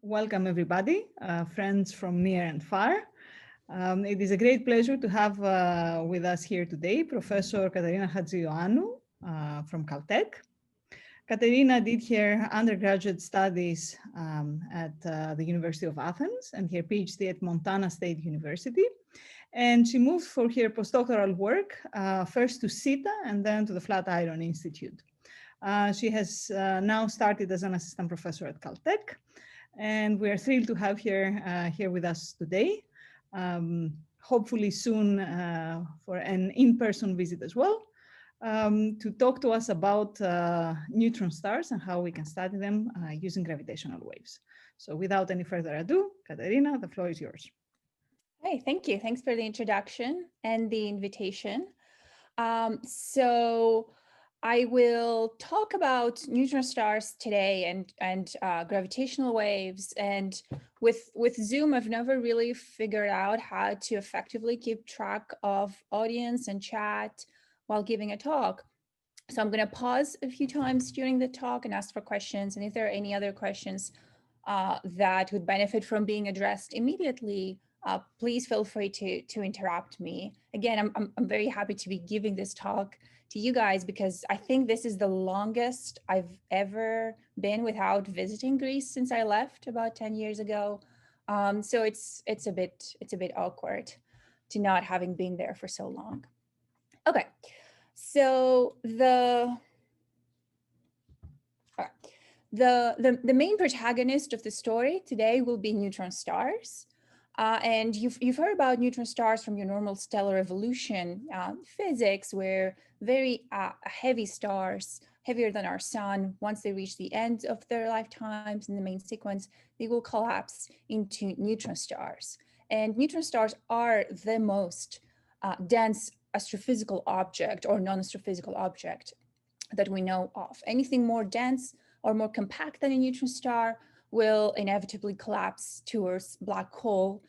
Welcome, everybody, friends from near and far. It is a great pleasure to have with us here today Professor Katerina Chatziioannou from Caltech. Katerina did her undergraduate studies at the University of Athens and her PhD at Montana State University. And she moved for her postdoctoral work first to CETA and then to the Flatiron Institute. She has now started as an assistant professor at Caltech. And we are thrilled to have her here with us today. Hopefully soon for an in-person visit as well, to talk to us about neutron stars and how we can study them using gravitational waves. So without any further ado, Katerina, the floor is yours. Hey, thank you. Thanks for the introduction and the invitation. So I will talk about neutron stars today and gravitational waves. And with Zoom, I've never really figured out how to effectively keep track of audience and chat while giving a talk. So I'm going to pause a few times during the talk and ask for questions. And if there are any other questions that would benefit from being addressed immediately, please feel free to interrupt me. Again, I'm very happy to be giving this talk to you guys because I think this is the longest I've ever been without visiting Greece since I left about 10 years ago. So it's a bit awkward to not having been there for so long. Okay, so the main protagonist of the story today will be neutron stars. And you've heard about neutron stars from your normal stellar evolution physics, where very heavy stars, heavier than our sun, once they reach the end of their lifetimes in the main sequence, they will collapse into neutron stars. And neutron stars are the most dense astrophysical object or non-astrophysical object that we know of. Anything more dense or more compact than a neutron star will inevitably collapse towards black hole,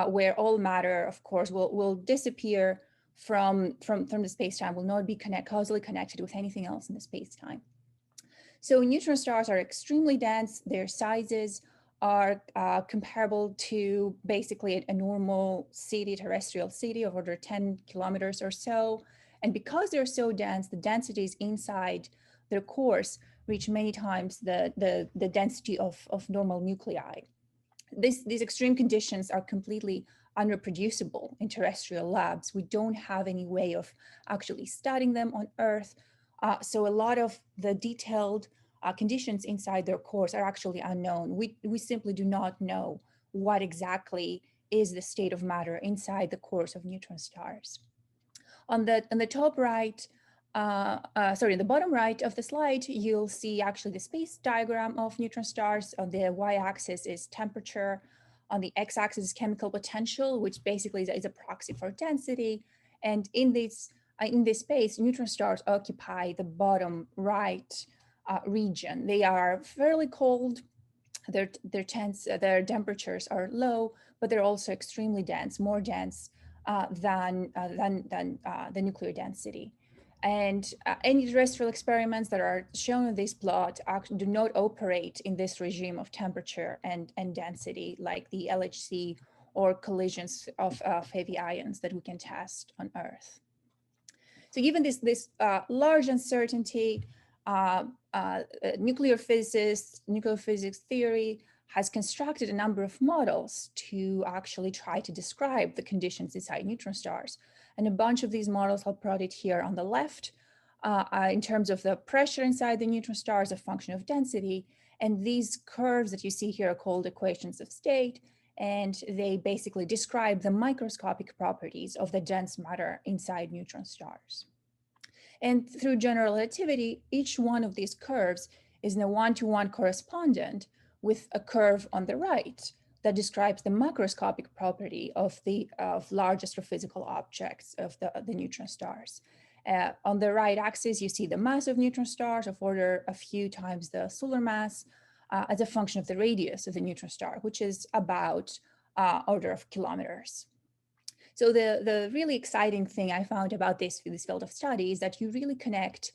where all matter, of course, will disappear from the space-time, will not be causally connected with anything else in the space-time. So neutron stars are extremely dense. Their sizes are comparable to basically a normal city, terrestrial city of order 10 kilometers or so. And because they're so dense, the densities inside their cores reach many times the density of normal nuclei. These extreme conditions are completely unreproducible in terrestrial labs. We don't have any way of actually studying them on Earth. So a lot of the detailed conditions inside their cores are actually unknown. We simply do not know what exactly is the state of matter inside the cores of neutron stars. On the top right, in the bottom right of the slide, you'll see actually the space diagram of neutron stars. On the y-axis is temperature. On the x-axis is chemical potential, which basically is a proxy for density. And in this space, neutron stars occupy the bottom right region. They are fairly cold. Their temperatures are low, but they're also extremely dense, more dense than the nuclear density. And any terrestrial experiments that are shown in this plot do not operate in this regime of temperature and density, like the LHC or collisions of heavy ions that we can test on Earth. So given this large uncertainty, nuclear physics theory has constructed a number of models to actually try to describe the conditions inside neutron stars. And a bunch of these models are plotted here on the left in terms of the pressure inside the neutron star as a function of density. And these curves that you see here are called equations of state. And they basically describe the microscopic properties of the dense matter inside neutron stars. And through general relativity, each one of these curves is in a one-to-one correspondent with a curve on the right that describes the macroscopic property of large astrophysical objects of the neutron stars. On the right axis, you see the mass of neutron stars of order a few times the solar mass as a function of the radius of the neutron star, which is about order of kilometers. So the really exciting thing I found about this field of study is that you really connect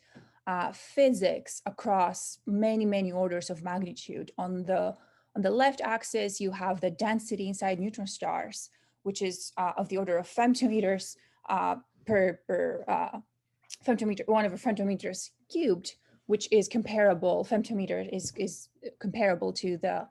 physics across many orders of magnitude on the On the left axis, you have the density inside neutron stars, which is of the order of femtometers per femtometer, 1/femtometers cubed, which is comparable. Femtometer is comparable to the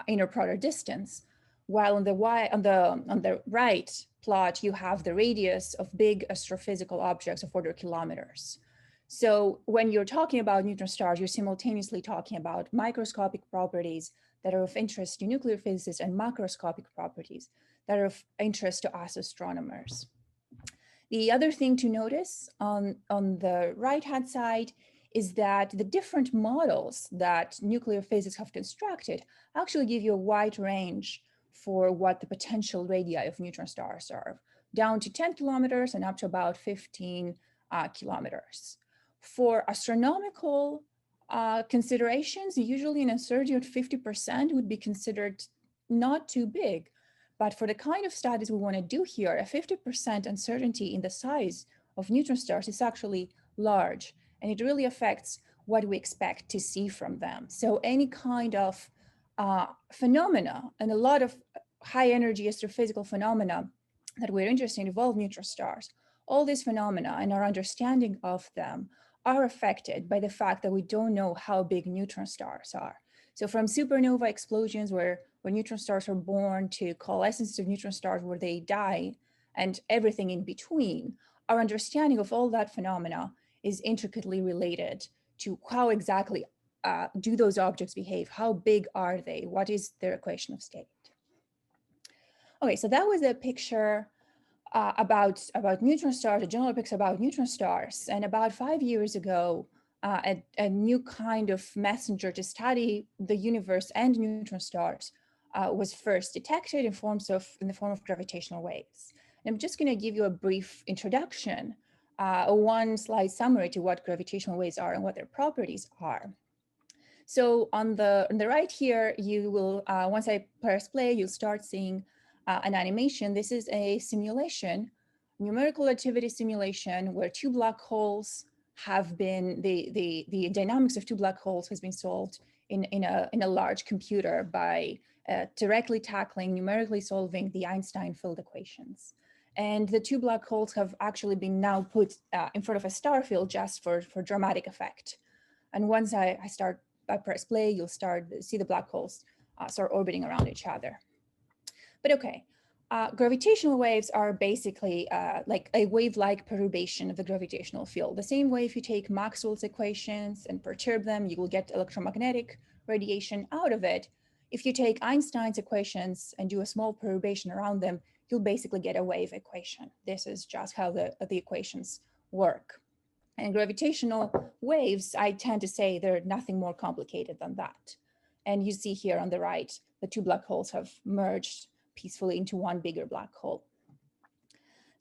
inner Protor distance. While on the right plot, you have the radius of big astrophysical objects of order kilometers. So when you're talking about neutron stars, you're simultaneously talking about microscopic properties that are of interest to nuclear physicists and macroscopic properties that are of interest to us astronomers. The other thing to notice on the right-hand side is that the different models that nuclear physics have constructed actually give you a wide range for what the potential radii of neutron stars are, down to 10 kilometers and up to about 15 kilometers. For astronomical considerations, usually an uncertainty of 50% would be considered not too big. But for the kind of studies we want to do here, a 50% uncertainty in the size of neutron stars is actually large, and it really affects what we expect to see from them. So any kind of phenomena, and a lot of high energy astrophysical phenomena that we're interested in involve neutron stars. All these phenomena and our understanding of them are affected by the fact that we don't know how big neutron stars are. So from supernova explosions where neutron stars are born to coalescence of neutron stars where they die and everything in between, our understanding of all that phenomena is intricately related to how exactly do those objects behave, how big are they, what is their equation of state. Okay, so that was a picture about neutron stars, a general picture about neutron stars. And about 5 years ago, a new kind of messenger to study the universe and neutron stars was first detected in the form of gravitational waves. And I'm just going to give you a brief introduction, a one-slide summary to what gravitational waves are and what their properties are. So on the right here, you will, once I press play, you'll start seeing an animation. This is a simulation, numerical activity simulation, where two black holes have been, the dynamics of two black holes has been solved in a large computer by directly tackling, numerically solving the Einstein field equations. And the two black holes have actually been now put in front of a star field just for dramatic effect. And once I press play, you'll see the black holes start orbiting around each other. But okay, gravitational waves are basically like a wave-like perturbation of the gravitational field. The same way if you take Maxwell's equations and perturb them, you will get electromagnetic radiation out of it. If you take Einstein's equations and do a small perturbation around them, you'll basically get a wave equation. This is just how the equations work. And gravitational waves, I tend to say they're nothing more complicated than that. And you see here on the right, the two black holes have merged peacefully into one bigger black hole.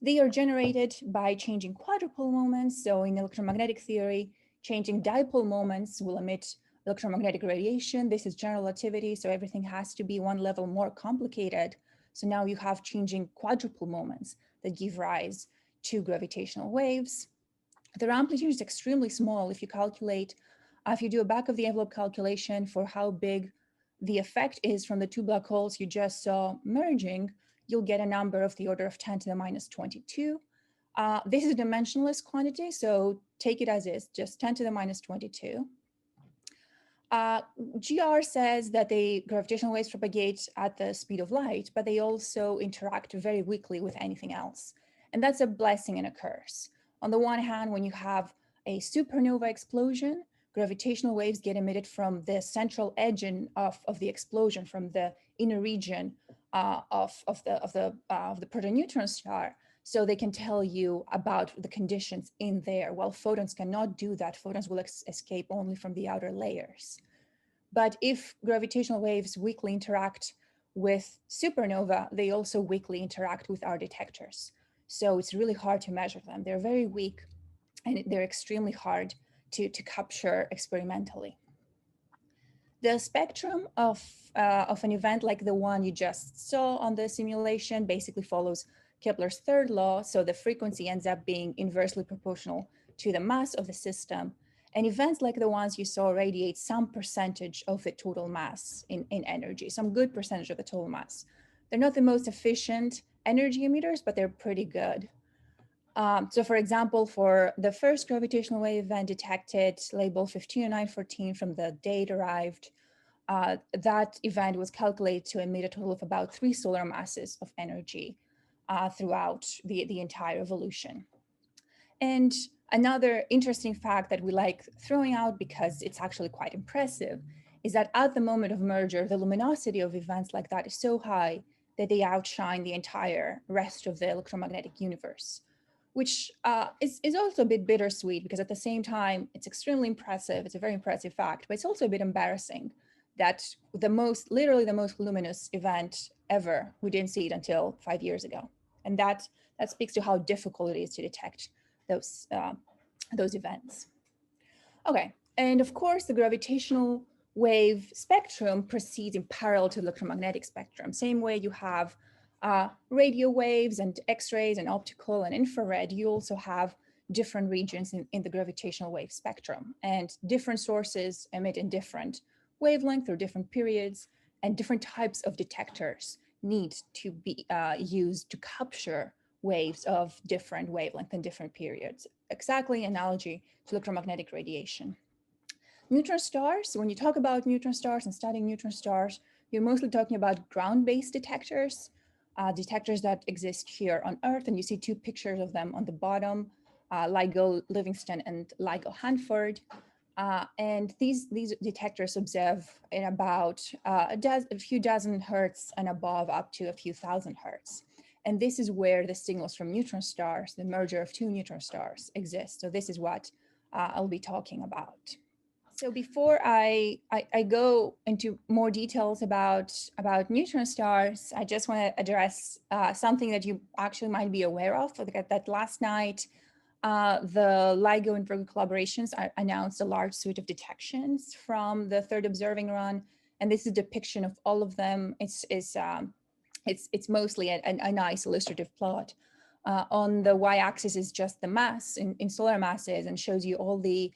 They are generated by changing quadrupole moments. So in electromagnetic theory, changing dipole moments will emit electromagnetic radiation. This is general relativity, so everything has to be one level more complicated. So now you have changing quadrupole moments that give rise to gravitational waves. Their amplitude is extremely small. If you calculate, if you do a back of the envelope calculation for how big the effect is from the two black holes you just saw merging, you'll get a number of the order of 10 to the minus 22. This is a dimensionless quantity, so take it as is, just 10 to the minus 22. GR says that the gravitational waves propagate at the speed of light, but they also interact very weakly with anything else. And that's a blessing and a curse. On the one hand, when you have a supernova explosion, gravitational waves get emitted from the central edge of the explosion, from the inner region of the protoneutron star, so they can tell you about the conditions in there. While photons cannot do that, photons will escape only from the outer layers. But if gravitational waves weakly interact with supernova, they also weakly interact with our detectors. So it's really hard to measure them. They're very weak, and they're extremely hard to capture experimentally. The spectrum of an event like the one you just saw on the simulation basically follows Kepler's third law. So the frequency ends up being inversely proportional to the mass of the system. And events like the ones you saw radiate some percentage of the total mass in energy, some good percentage of the total mass. They're not the most efficient energy emitters, but they're pretty good. So for example, for the first gravitational wave event detected, labeled 150914 from the date arrived, that event was calculated to emit a total of about 3 solar masses of energy throughout the entire evolution. And another interesting fact that we like throwing out because it's actually quite impressive is that at the moment of merger, the luminosity of events like that is so high that they outshine the entire rest of the electromagnetic universe, which is also a bit bittersweet because at the same time, it's extremely impressive. It's a very impressive fact, but it's also a bit embarrassing that literally the most luminous event ever, we didn't see it until 5 years ago. And that speaks to how difficult it is to detect those events. Okay, and of course, the gravitational wave spectrum proceeds in parallel to the electromagnetic spectrum. Same way you have radio waves and X-rays and optical and infrared, you also have different regions in the gravitational wave spectrum, and different sources emit in different wavelength or different periods, and different types of detectors need to be used to capture waves of different wavelength and different periods. Exactly analogy to electromagnetic radiation. Neutron stars, when you talk about neutron stars and studying neutron stars, you're mostly talking about ground-based detectors, detectors that exist here on Earth, and you see 2 pictures of them on the bottom, LIGO Livingston and LIGO Hanford. And these detectors observe in about a few dozen hertz and above up to a few thousand hertz. And this is where the signals from neutron stars, the merger of 2 neutron stars, exist. So this is what I'll be talking about. So before I go into more details about neutron stars, I just want to address something that you actually might be aware of. That last night, the LIGO and Virgo collaborations announced a large suite of detections from the 3rd observing run, and this is a depiction of all of them. It's mostly a nice illustrative plot. On the y-axis is just the mass in solar masses, and shows you all the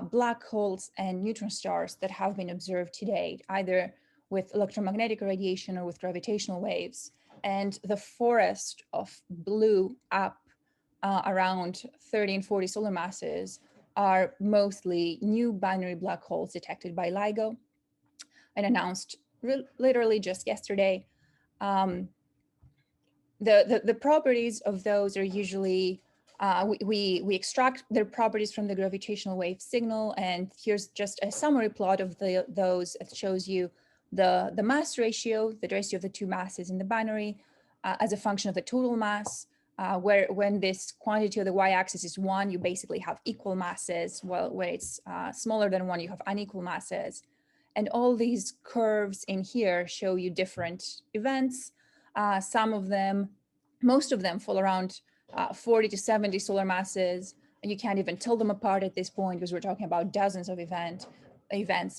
black holes and neutron stars that have been observed to date, either with electromagnetic radiation or with gravitational waves. And the forest of blue up around 30 and 40 solar masses are mostly new binary black holes detected by LIGO and announced literally just yesterday. The properties of those are usually, we extract their properties from the gravitational wave signal, and here's just a summary plot of those. It shows you the mass ratio, the ratio of the 2 masses in the binary as a function of the total mass, where when this quantity of the y-axis is 1, you basically have equal masses, while where it's smaller than 1, you have unequal masses. And all these curves in here show you different events. Most of them fall around 40 to 70 solar masses. And you can't even tell them apart at this point because we're talking about dozens of events.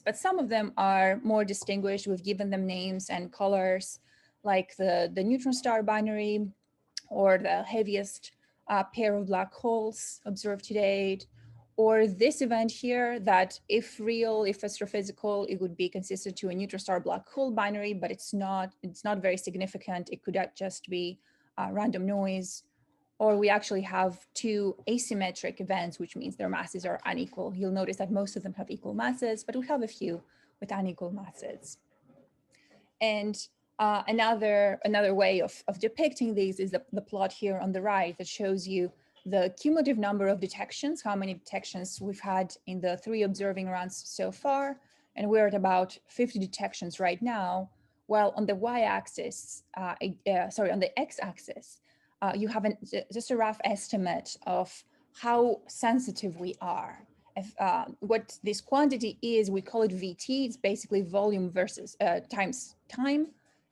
But some of them are more distinguished. We've given them names and colors, like the neutron star binary, or the heaviest pair of black holes observed to date, or this event here that, if real, if astrophysical, it would be considered to a neutron star black hole binary, but it's not very significant. It could just be random noise. Or we actually have 2 asymmetric events, which means their masses are unequal. You'll notice that most of them have equal masses, but we have a few with unequal masses. And another way of depicting these is the plot here on the right that shows you the cumulative number of detections, how many detections we've had in the 3 observing runs so far. And we're at about 50 detections right now, while on the y-axis, on the x-axis, you have just a rough estimate of how sensitive we are. What this quantity is, we call it VT. It's basically volume versus times time,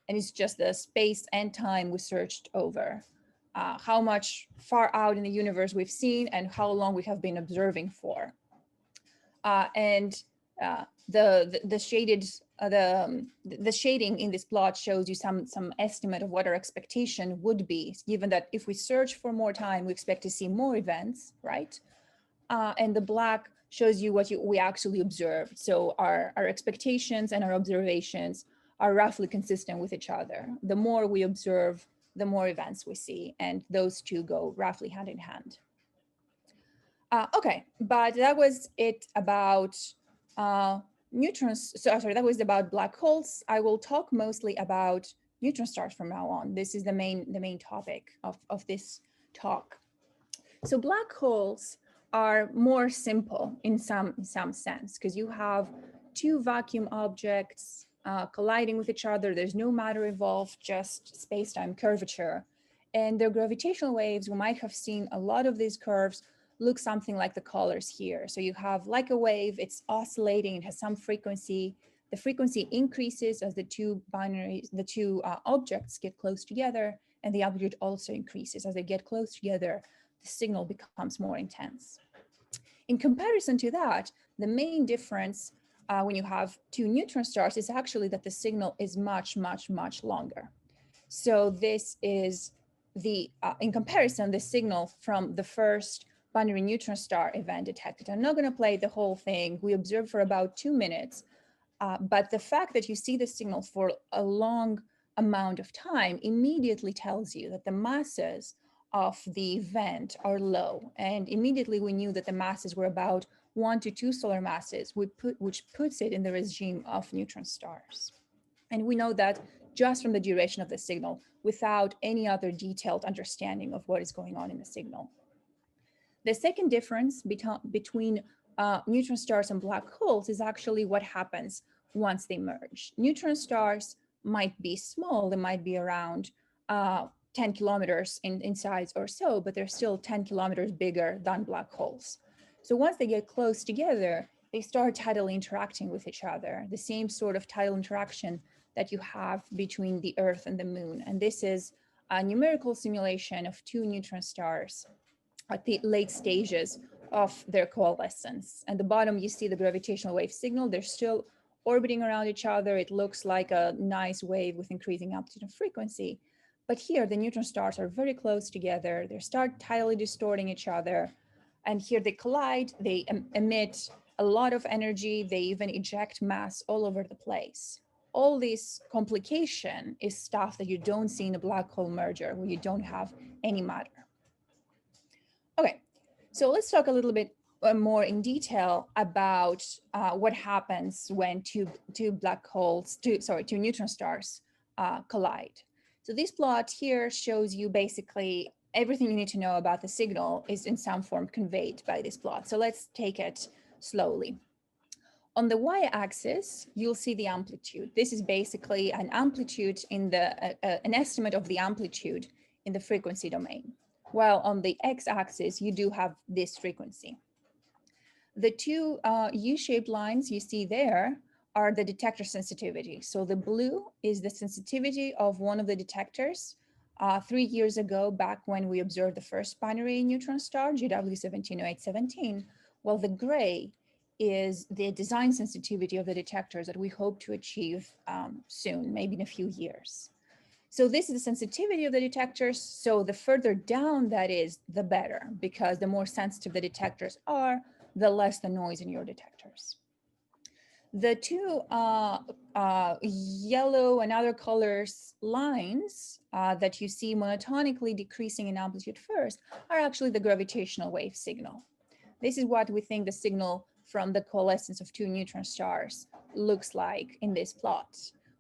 and it's just the space and time we searched over. How much far out in the universe we've seen and how long we have been observing for. The shading in this plot shows you some estimate of what our expectation would be, given that if we search for more time, we expect to see more events, right? and the black shows you what we actually observed. So our expectations and our observations are roughly consistent with each other. The more we observe, the more events we see, and those two go roughly hand in hand. Okay, but that was it about neutrons. So sorry, that was about black holes. I will talk mostly about neutron stars from now on. This is the main topic of this talk. So black holes are more simple in some sense, because you have two vacuum objects colliding with each other. There's no matter involved, just space-time curvature. And their gravitational waves, we might have seen a lot of these curves look something like the colors here. So you have like a wave, it's oscillating, it has some frequency. The frequency increases as the two objects get close together, and the amplitude also increases as they get close together. The signal becomes more intense. In comparison to that, the main difference when you have two neutron stars is actually that the signal is much longer. So this is the, in comparison, the signal from the first binary neutron star event detected. I'm not going to play the whole thing. We observed for about 2 minutes, but the fact that you see the signal for a long amount of time immediately tells you that the masses of the event are low. And immediately we knew that the masses were about 1 to 2 solar masses, which puts it in the regime of neutron stars. And we know that just from the duration of the signal, without any other detailed understanding of what is going on in the signal. The second difference between neutron stars and black holes is actually what happens once they merge. Neutron stars might be small, they might be around 10 kilometers in size or so, but they're still 10 kilometers bigger than black holes. So once they get close together, they start tidally interacting with each other, the same sort of tidal interaction that you have between the Earth and the Moon. And this is a numerical simulation of two neutron stars at the late stages of their coalescence. At the bottom, you see the gravitational wave signal. They're still orbiting around each other. It looks like a nice wave with increasing amplitude and frequency. But here, the neutron stars are very close together. They start tidally distorting each other. And here they collide, they emit a lot of energy. They even eject mass all over the place. All this complication is stuff that you don't see in a black hole merger, where you don't have any matter. Okay, so let's talk a little bit more in detail about what happens when two neutron stars collide. So this plot here shows you basically everything you need to know about the signal is in some form conveyed by this plot. So let's take it slowly. On the y-axis, you'll see the amplitude. This is basically an amplitude in an estimate of the amplitude in the frequency domain. While on the x-axis, you do have this frequency. The two U-shaped lines you see there are the detector sensitivity. So the blue is the sensitivity of one of the detectors 3 years ago, back when we observed the first binary neutron star, GW170817, while the gray is the design sensitivity of the detectors that we hope to achieve soon, maybe in a few years. So this is the sensitivity of the detectors. So the further down that is, the better, because the more sensitive the detectors are, the less the noise in your detectors. The two yellow and other colors lines that you see monotonically decreasing in amplitude first are actually the gravitational wave signal. This is what we think the signal from the coalescence of two neutron stars looks like in this plot,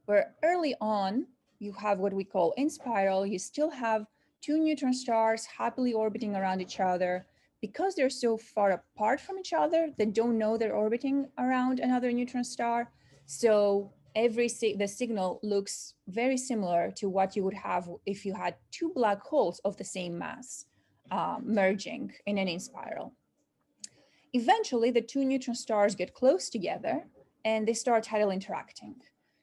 where early on, you have what we call Inspiral. You still have two neutron stars happily orbiting around each other. Because they're so far apart from each other, they don't know they're orbiting around another neutron star. So the signal looks very similar to what you would have if you had two black holes of the same mass merging in an Inspiral. Eventually, the two neutron stars get close together and they start tidal interacting.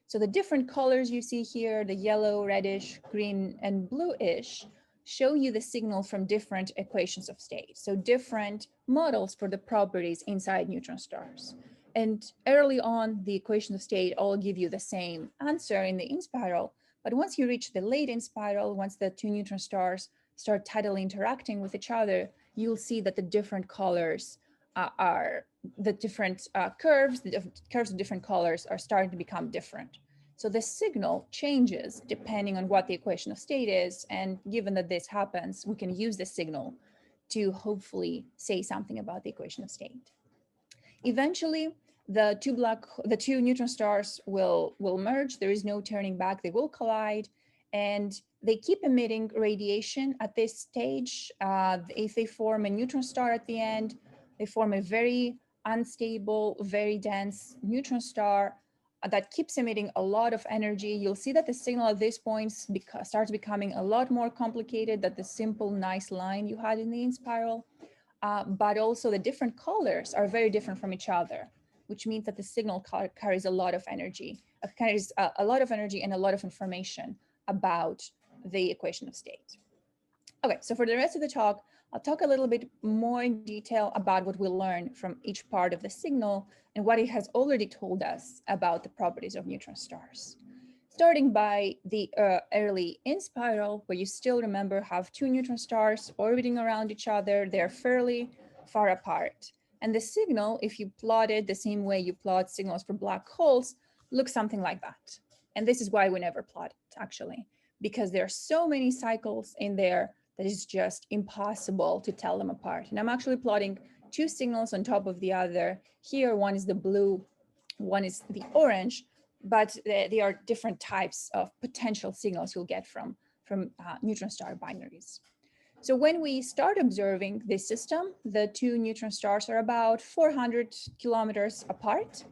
So the different colors you see here, the yellow, reddish, green, and bluish, show you the signal from different equations of state. So different models for the properties inside neutron stars. And early on, the equations of state all give you the same answer in the Inspiral. But once you reach the late Inspiral, once the two neutron stars start tidally interacting with each other, you'll see that the different colors are the different curves, the curves of different colors are starting to become different. So the signal changes depending on what the equation of state is. And given that this happens, we can use the signal to hopefully say something about the equation of state. Eventually, the two neutron stars will merge. There is no turning back. They will collide, and they keep emitting radiation at this stage. If they form a neutron star at the end, they form a very unstable, very dense neutron star that keeps emitting a lot of energy. You'll see that the signal at this point starts becoming a lot more complicated than the simple, nice line you had in the Inspiral. But also the different colors are very different from each other, which means that the signal carries a lot of energy, a lot of energy and a lot of information about the equation of state. Okay, so for the rest of the talk, I'll talk a little bit more in detail about what we learned from each part of the signal and what it has already told us about the properties of neutron stars. Starting by the early Inspiral, where you still remember have two neutron stars orbiting around each other. They're fairly far apart. And the signal, if you plot it the same way you plot signals for black holes, looks something like that. And this is why we never plot it, actually, because there are so many cycles in there that it's just impossible to tell them apart. And I'm actually plotting two signals on top of the other. Here, one is the blue, one is the orange, but they are different types of potential signals you'll get from neutron star binaries. So when we start observing this system, the two neutron stars are about 400 kilometers apart.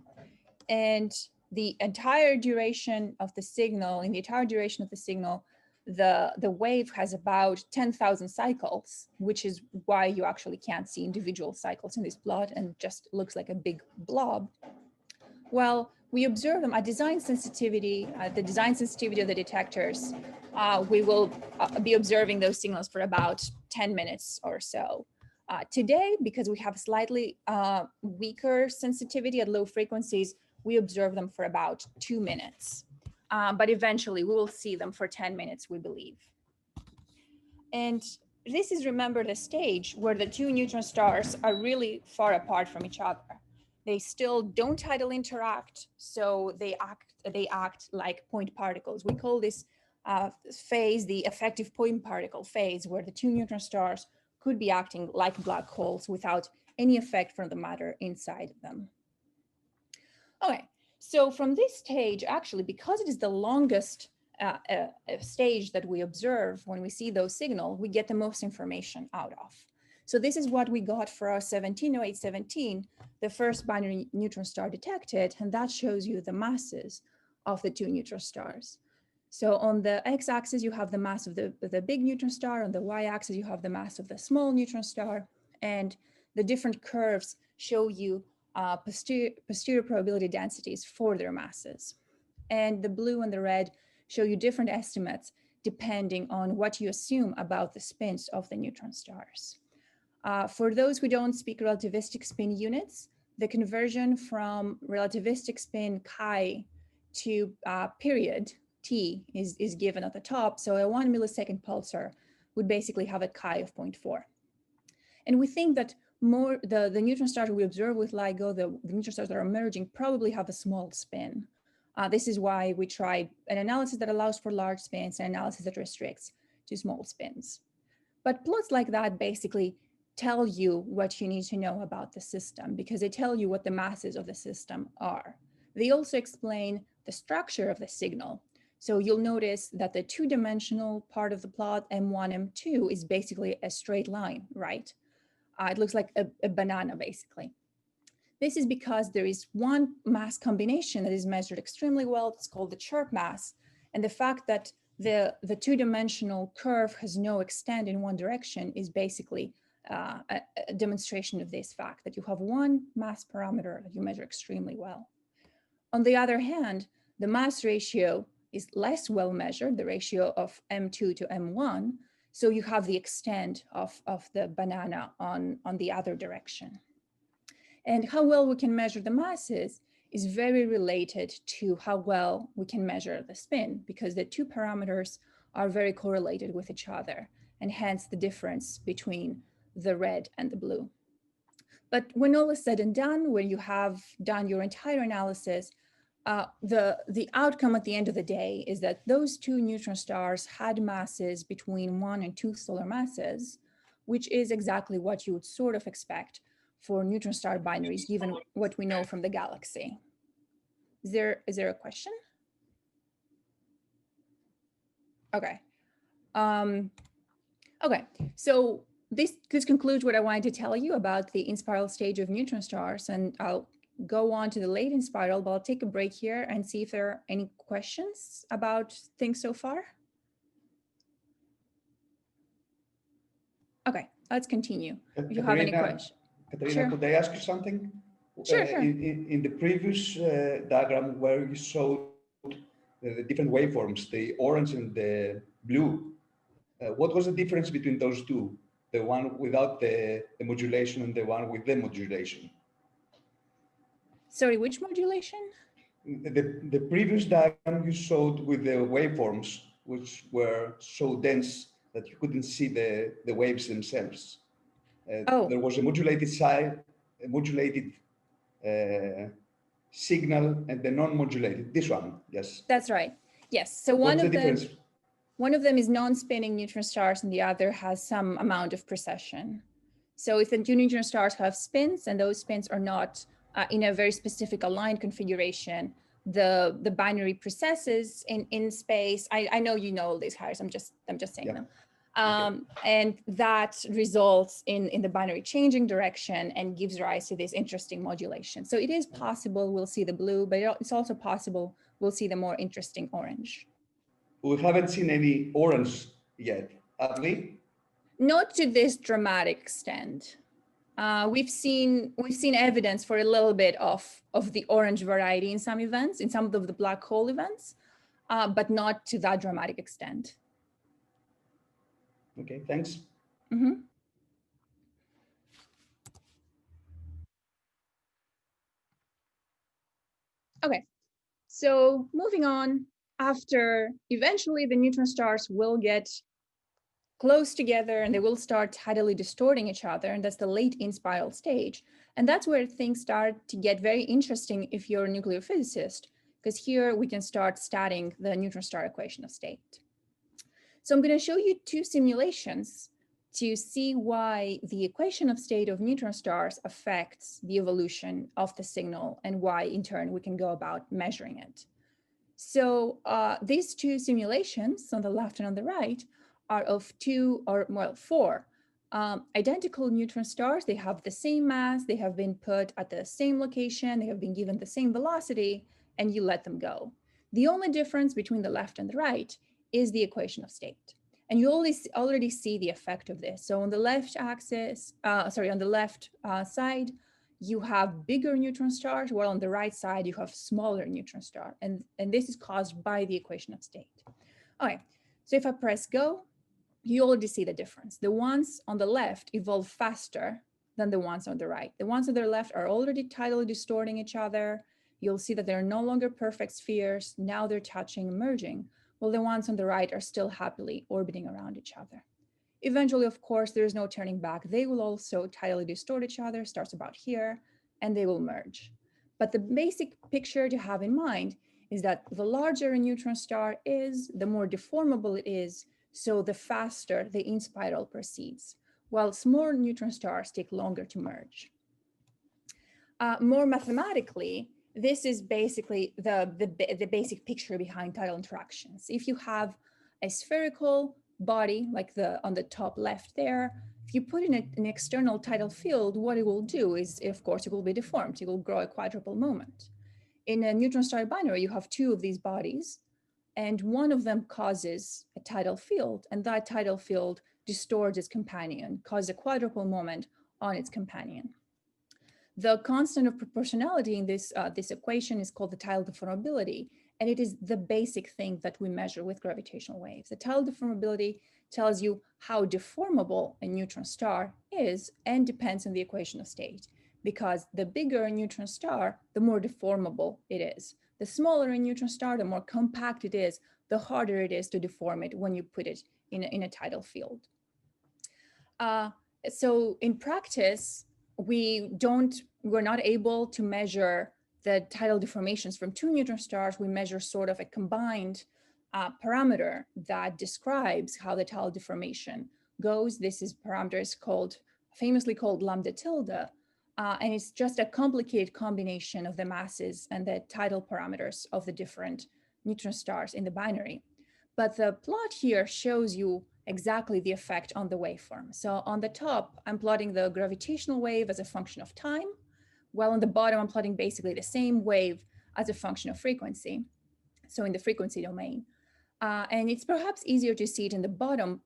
And the entire duration of the signal, the wave has about 10,000 cycles, which is why you actually can't see individual cycles in this plot and just looks like a big blob. Well, we observe them at design sensitivity, the design sensitivity of the detectors. We will be observing those signals for about 10 minutes or so. Today, because we have slightly weaker sensitivity at low frequencies, we observe them for about 2 minutes. But eventually we will see them for 10 minutes, we believe. And this is, remember, the stage where the two neutron stars are really far apart from each other. They still don't tidal interact, so they act like point particles. We call this phase the effective point particle phase, where the two neutron stars could be acting like black holes without any effect from the matter inside them. Okay, so from this stage, actually, because it is the longest stage that we observe when we see those signals, we get the most information out of. So this is what we got for our 170817, the first binary neutron star detected, and that shows you the masses of the two neutron stars. So on the x-axis, you have the mass of the big neutron star. On the y-axis, you have the mass of the small neutron star. And the different curves show you posterior probability densities for their masses. And the blue and the red show you different estimates depending on what you assume about the spins of the neutron stars. For those who don't speak relativistic spin units, the conversion from relativistic spin chi to period t is given at the top. So a 1 millisecond pulsar would basically have a chi of 0.4. And we think that the neutron stars we observe with LIGO, the neutron stars that are emerging, probably have a small spin. This is why we tried an analysis that allows for large spins and analysis that restricts to small spins. But plots like that basically tell you what you need to know about the system, because they tell you what the masses of the system are. They also explain the structure of the signal. So you'll notice that the two-dimensional part of the plot, M1, M2, is basically a straight line, right? It looks like a banana, basically. This is because there is one mass combination that is measured extremely well. It's called the chirp mass. And the fact that the two-dimensional curve has no extent in one direction is basically a demonstration of this fact, that you have one mass parameter that you measure extremely well. On the other hand, the mass ratio is less well measured, the ratio of M2 to M1. So you have the extent of the banana on the other direction. And how well we can measure the masses is very related to how well we can measure the spin, because the two parameters are very correlated with each other, and hence the difference between the red and the blue. But when all is said and done, when you have done your entire analysis, the outcome at the end of the day is that those two neutron stars had masses between 1 and 2 solar masses, which is exactly what you would sort of expect for neutron star binaries, given what we know from the galaxy. Is there a question? Okay. Okay, so this concludes what I wanted to tell you about the inspiral stage of neutron stars, and I'll go on to the late inspiral, but I'll take a break here and see if there are any questions about things so far. Okay, let's continue. If you have any questions. Katerina, Sure. could I ask you something? Sure, sure. In the previous diagram where you showed the different waveforms, the orange and the blue, what was the difference between those two? The one without the modulation and the one with the modulation? Sorry, which modulation? The previous diagram you showed with the waveforms, which were so dense that you couldn't see the waves themselves. There was a modulated side, a modulated signal, and the non-modulated. This one, yes. That's right. Yes. So What's the difference? One of them is non-spinning neutron stars, and the other has some amount of precession. So if the two neutron stars have spins, and those spins are not in a very specific aligned configuration, the binary precesses in space. I know you know all these, Harris. I'm just saying them. And that results in the binary changing direction and gives rise to this interesting modulation. So it is possible we'll see the blue, but it's also possible we'll see the more interesting orange. We haven't seen any orange yet, have we? Not to this dramatic extent. We've seen evidence for a little bit of the orange variety in some events, in some of the black hole events, but not to that dramatic extent. Okay, thanks. Mm-hmm. Okay, so moving on, after eventually the neutron stars will get close together and they will start tidally distorting each other, and that's the late inspiral stage. And that's where things start to get very interesting if you're a nuclear physicist, because here we can start studying the neutron star equation of state. So I'm going to show you two simulations to see why the equation of state of neutron stars affects the evolution of the signal and why in turn we can go about measuring it. So these two simulations on the left and on the right are of four identical neutron stars. They have the same mass, they have been put at the same location, they have been given the same velocity, and you let them go. The only difference between the left and the right is the equation of state. And you already see the effect of this. So on the left axis, on the left side, you have bigger neutron stars, while on the right side, you have smaller neutron star. And this is caused by the equation of state. Okay, so if I press go, you already see the difference. The ones on the left evolve faster than the ones on the right. The ones on the left are already tidally distorting each other. You'll see that they're no longer perfect spheres. Now they're touching and merging, while the ones on the right are still happily orbiting around each other. Eventually, of course, there is no turning back. They will also tidally distort each other, starts about here, and they will merge. But the basic picture to have in mind is that the larger a neutron star is, the more deformable it is, so the faster the inspiral proceeds, while small neutron stars take longer to merge. More mathematically, this is basically the basic picture behind tidal interactions. If you have a spherical body, like on the top left there, if you put in an external tidal field, what it will do is, of course, it will be deformed. It will grow a quadrupole moment. In a neutron star binary, you have two of these bodies, and one of them causes a tidal field, and that tidal field distorts its companion, causes a quadrupole moment on its companion. The constant of proportionality in this equation is called the tidal deformability, and it is the basic thing that we measure with gravitational waves. The tidal deformability tells you how deformable a neutron star is and depends on the equation of state, because the bigger a neutron star, the more deformable it is. The smaller a neutron star, the more compact it is, the harder it is to deform it when you put it in a tidal field. So in practice, we're not able to measure the tidal deformations from two neutron stars. We measure sort of a combined parameter that describes how the tidal deformation goes. This parameter is famously called lambda tilde, and it's just a complicated combination of the masses and the tidal parameters of the different neutron stars in the binary. But the plot here shows you exactly the effect on the waveform. So on the top, I'm plotting the gravitational wave as a function of time, while on the bottom, I'm plotting basically the same wave as a function of frequency, so in the frequency domain. And it's perhaps easier to see it in the bottom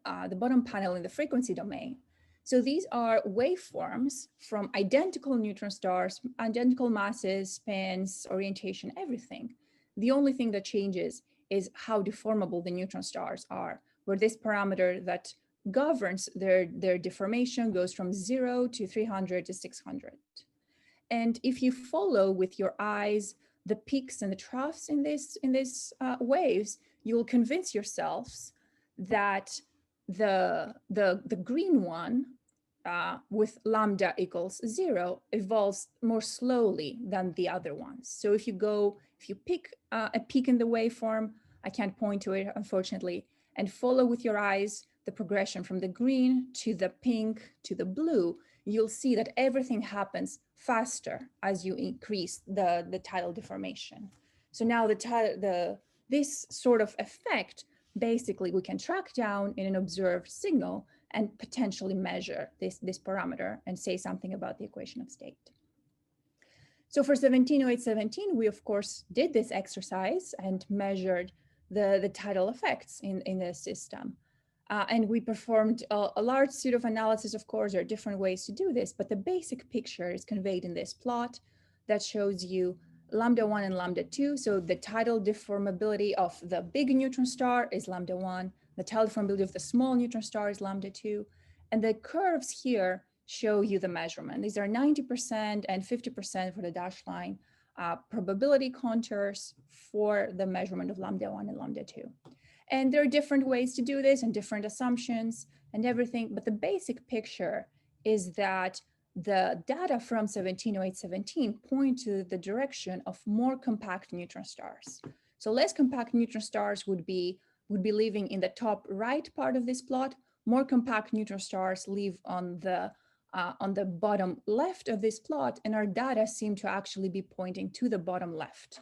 panel in the frequency domain. So these are waveforms from identical neutron stars, identical masses, spins, orientation, everything. The only thing that changes is how deformable the neutron stars are, where this parameter that governs their deformation goes from 0 to 300 to 600. And if you follow with your eyes the peaks and the troughs in this waves, you will convince yourselves that the green one with lambda equals 0 evolves more slowly than the other ones. So if you pick a peak in the waveform, I can't point to it, unfortunately, and follow with your eyes the progression from the green to the pink to the blue, you'll see that everything happens faster as you increase the tidal deformation. So now this sort of effect, basically we can track down in an observed signal and potentially measure this parameter and say something about the equation of state. So for 170817, we of course did this exercise and measured the tidal effects in the system. And we performed a large suite of analysis. Of course, there are different ways to do this, but the basic picture is conveyed in this plot that shows you lambda 1 and lambda 2. So the tidal deformability of the big neutron star is lambda 1. The tidal deformability of the small neutron star is lambda 2. And the curves here show you the measurement. These are 90% and 50% for the dashed line probability contours for the measurement of lambda 1 and lambda 2. And there are different ways to do this and different assumptions and everything, but the basic picture is that the data from 170817 point to the direction of more compact neutron stars. So less compact neutron stars would be living in the top right part of this plot. More compact neutron stars live on the bottom left of this plot, and our data seem to actually be pointing to the bottom left.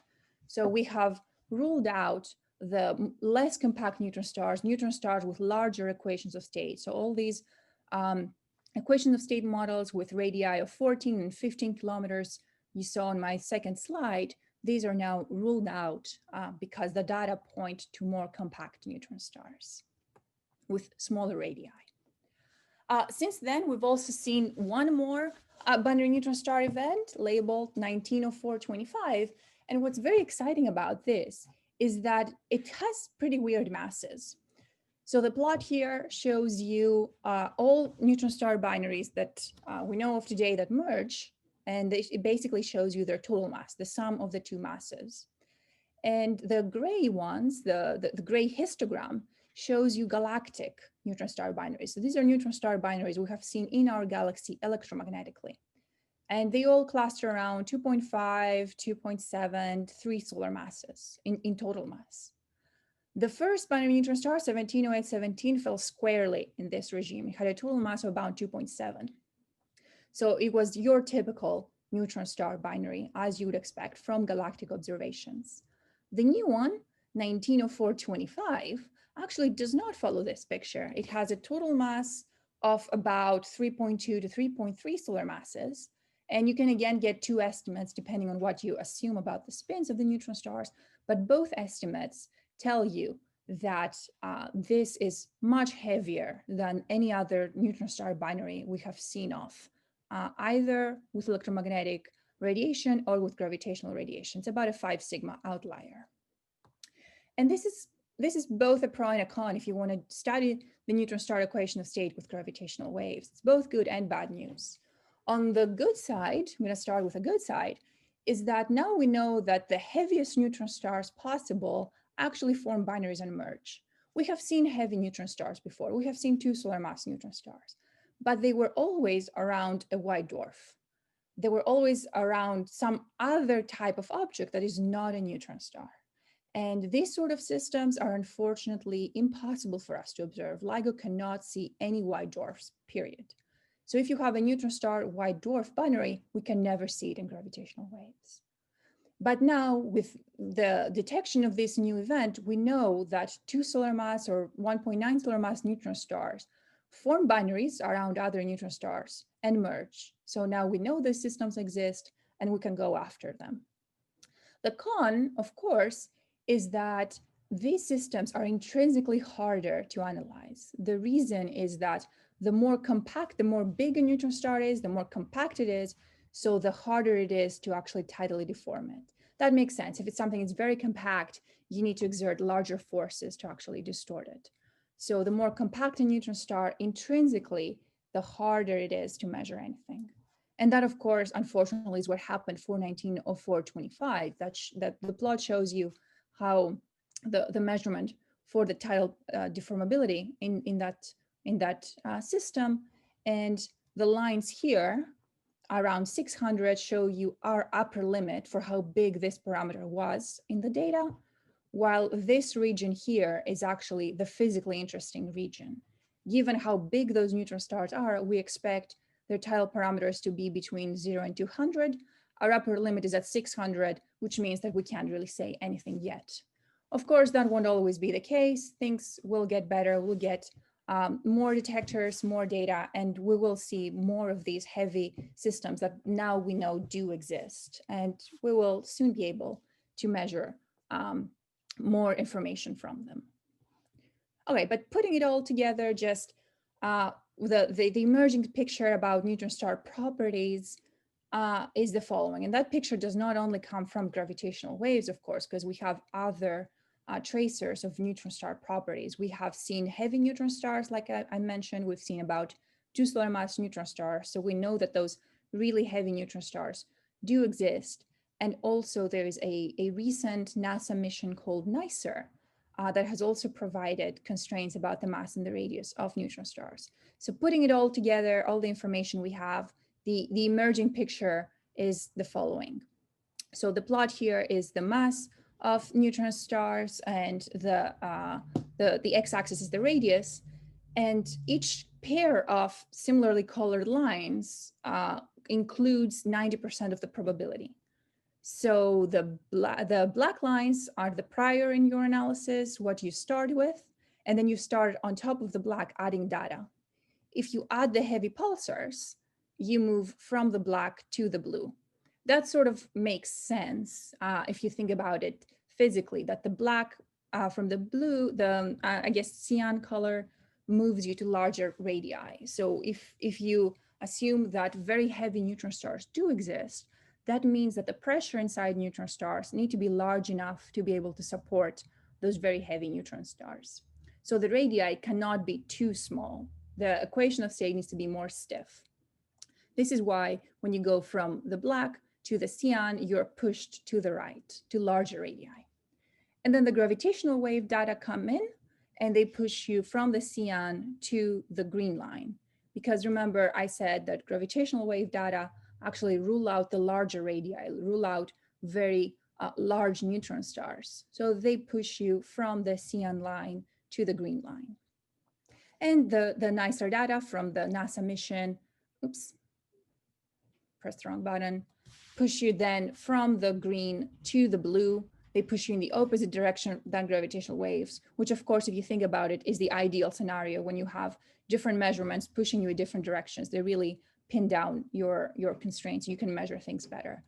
So we have ruled out the less compact neutron stars with larger equations of state. So all these equations of state models with radii of 14 and 15 kilometers you saw on my second slide, these are now ruled out because the data point to more compact neutron stars with smaller radii. Since then, we've also seen one more binary neutron star event labeled 190425. And what's very exciting about this is that it has pretty weird masses. So the plot here shows you all neutron star binaries that we know of today that merge, and it basically shows you their total mass, the sum of the two masses. And the gray ones, the gray histogram, shows you galactic neutron star binaries. So these are neutron star binaries we have seen in our galaxy electromagnetically. And they all cluster around 2.5, 2.7, 3 solar masses in total mass. The first binary neutron star, 170817, fell squarely in this regime. It had a total mass of about 2.7. So it was your typical neutron star binary, as you would expect from galactic observations. The new one, 190425, actually does not follow this picture. It has a total mass of about 3.2 to 3.3 solar masses. And you can again get two estimates depending on what you assume about the spins of the neutron stars, but both estimates tell you that this is much heavier than any other neutron star binary we have seen of, either with electromagnetic radiation or with gravitational radiation. It's about a 5 sigma outlier. And this is both a pro and a con if you want to study the neutron star equation of state with gravitational waves. It's both good and bad news. On the good side, I'm going to start with a good side, is that now we know that the heaviest neutron stars possible actually form binaries and merge. We have seen heavy neutron stars before. We have seen 2 solar mass neutron stars, but they were always around a white dwarf. they were always around some other type of object that is not a neutron star. And these sort of systems are unfortunately impossible for us to observe. LIGO cannot see any white dwarfs, period. So if you have a neutron star white dwarf binary, we can never see it in gravitational waves. But now with the detection of this new event, we know that 2 solar mass or 1.9 solar mass neutron stars form binaries around other neutron stars and merge. So now we know these systems exist and we can go after them. The con, of course, is that these systems are intrinsically harder to analyze. The reason is that the more compact, the more big a neutron star is, the more compact it is, so the harder it is to actually tidally deform it. That makes sense. If it's something that's very compact, you need to exert larger forces to actually distort it. So the more compact a neutron star, intrinsically, the harder it is to measure anything. And that, of course, unfortunately, is what happened for 1904-25. That the plot shows you how the measurement for the tidal deformability in that system, and the lines here around 600 show you our upper limit for how big this parameter was in the data, while this region here is actually the physically interesting region. Given how big those neutron stars are, we expect their tidal parameters to be between 0 and 200. Our upper limit is at 600, which means that we can't really say anything yet. Of course, that won't always be the case. Things will get better. We'll get more detectors, more data, and we will see more of these heavy systems that now we know do exist. And we will soon be able to measure more information from them. Okay, but putting it all together, just the emerging picture about neutron star properties is the following. And that picture does not only come from gravitational waves, of course, because we have other tracers of neutron star properties. We have seen heavy neutron stars, like I mentioned. We've seen about 2 solar mass neutron stars. So we know that those really heavy neutron stars do exist. And also there is a recent NASA mission called NICER that has also provided constraints about the mass and the radius of neutron stars. So putting it all together, all the information we have, the emerging picture is the following. So the plot here is the mass of neutron stars, and the x-axis is the radius, and each pair of similarly colored lines includes 90% of the probability. So the black lines are the prior in your analysis, what you start with, and then you start on top of the black adding data. If you add the heavy pulsars, you move from the black to the blue. That sort of makes sense if you think about it physically, that the black from the blue, I guess cyan color, moves you to larger radii. So if you assume that very heavy neutron stars do exist, that means that the pressure inside neutron stars need to be large enough to be able to support those very heavy neutron stars. So the radii cannot be too small. The equation of state needs to be more stiff. This is why when you go from the black to the cyan, you're pushed to the right, to larger radii. And then the gravitational wave data come in and they push you from the cyan to the green line. Because remember, I said that gravitational wave data actually rule out the larger radii, rule out very large neutron stars. So they push you from the cyan line to the green line. And the NICER data from the NASA mission, oops, pressed the wrong button, push you then from the green to the blue. They push you in the opposite direction than gravitational waves, which of course, if you think about it, is the ideal scenario when you have different measurements pushing you in different directions. They really pin down your constraints. You can measure things better.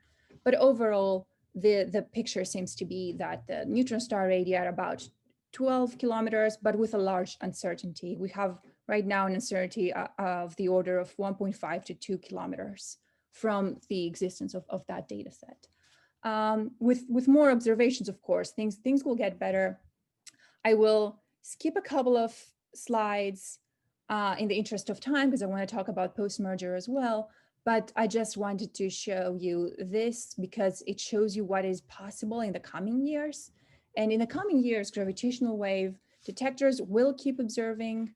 But overall, the picture seems to be that the neutron star radii are about 12 kilometers, but with a large uncertainty. We have right now an uncertainty of the order of 1.5 to 2 kilometers from the existence of that data set. With more observations, of course, things will get better. I will skip a couple of slides in the interest of time, because I want to talk about post-merger as well. But I just wanted to show you this because it shows you what is possible in the coming years. And in the coming years, gravitational wave detectors will keep observing.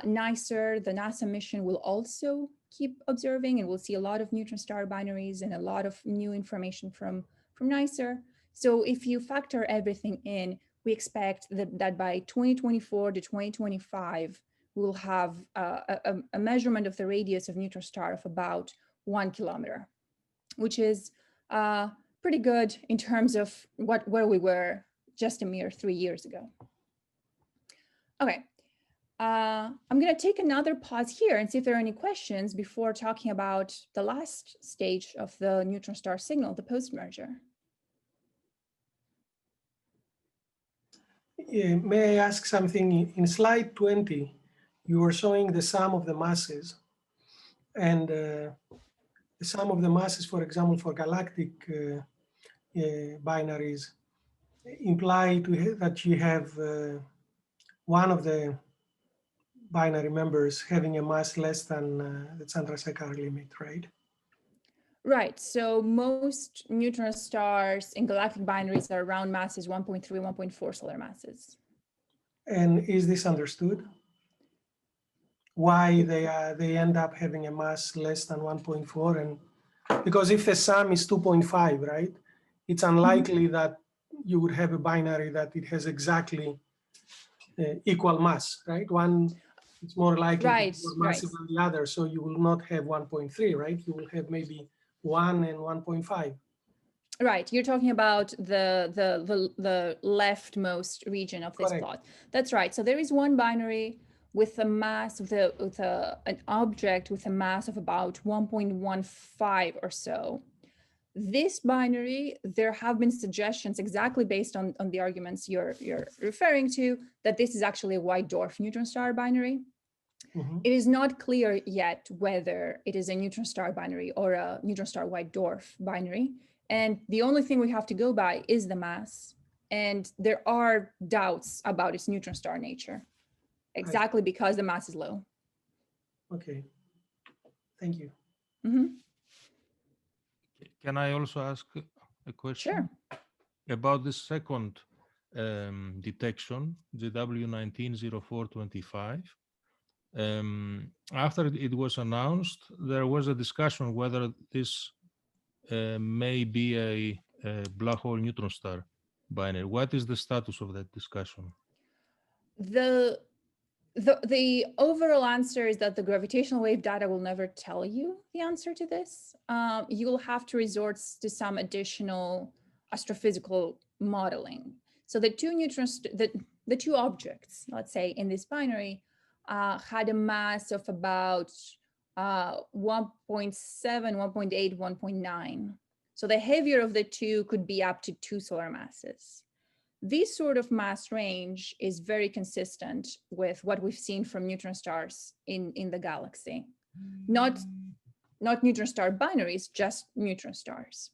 NICER, the NASA mission, will also keep observing, and we'll see a lot of neutron star binaries and a lot of new information from NICER. So if you factor everything in, we expect that by 2024 to 2025, we'll have a measurement of the radius of neutron star of about 1 kilometer, which is pretty good in terms of where we were just a mere 3 years ago. Okay, I'm going to take another pause here and see if there are any questions before talking about the last stage of the neutron star signal, the post-merger. Yeah, may I ask something? In slide 20, you were showing the sum of the masses, and the sum of the masses, for example, for galactic binaries imply that you have one of the binary members having a mass less than the Chandrasekhar limit, right? Right, so most neutron stars in galactic binaries are around masses 1.3, 1.4 solar masses. And is this understood? Why they end up having a mass less than 1.4? And because if the sum is 2.5, right, it's unlikely that you would have a binary that it has exactly equal mass, right? One, it's more likely to be more massive than the other, so you will not have 1.3, right? You will have maybe 1 and 1.5. Right, you're talking about the leftmost region of this Correct. plot. That's right. So there is one binary with a mass of an object with a mass of about 1.15 or so. This binary, there have been suggestions exactly based on the arguments you're referring to, that this is actually a white dwarf neutron star binary. Mm-hmm. It is not clear yet whether it is a neutron star binary or a neutron star white dwarf binary. And the only thing we have to go by is the mass. And there are doubts about its neutron star nature, exactly because the mass is low. Okay, thank you. Mm-hmm. Can I also ask a question? Sure. About the second detection, the W190425. After it was announced, there was a discussion whether this may be a black hole neutron star binary. What is the status of that discussion? The overall answer is that the gravitational wave data will never tell you the answer to this. You will have to resort to some additional astrophysical modeling. So the two neutrons, the two objects, let's say in this binary, had a mass of about 1.7, 1.8, 1.9. So the heavier of the two could be up to 2 solar masses. This sort of mass range is very consistent with what we've seen from neutron stars in the galaxy. Not neutron star binaries, just neutron stars.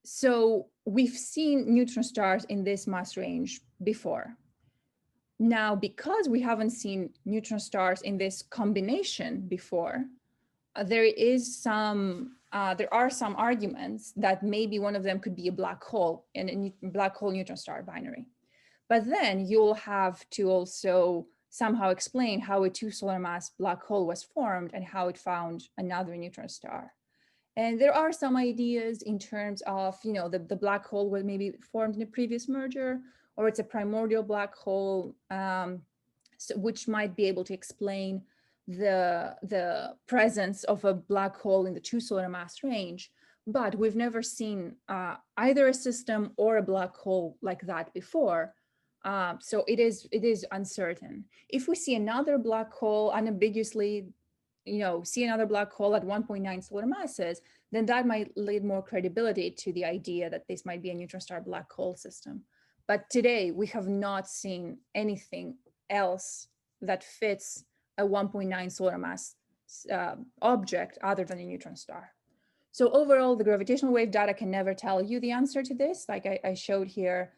So we've seen neutron stars in this mass range before. Now, because we haven't seen neutron stars in this combination before, there are some arguments that maybe one of them could be a black hole in a black hole neutron star binary. But then you'll have to also somehow explain how a 2 solar mass black hole was formed and how it found another neutron star. And there are some ideas in terms of, the black hole was maybe formed in a previous merger, or it's a primordial black hole, which might be able to explain the presence of a black hole in the 2 solar mass range. But we've never seen either a system or a black hole like that before. So it is uncertain. If we see another black hole unambiguously, see another black hole at 1.9 solar masses, then that might lead more credibility to the idea that this might be a neutron star black hole system. But today we have not seen anything else that fits a 1.9 solar mass object other than a neutron star. So overall, the gravitational wave data can never tell you the answer to this. Like I showed here,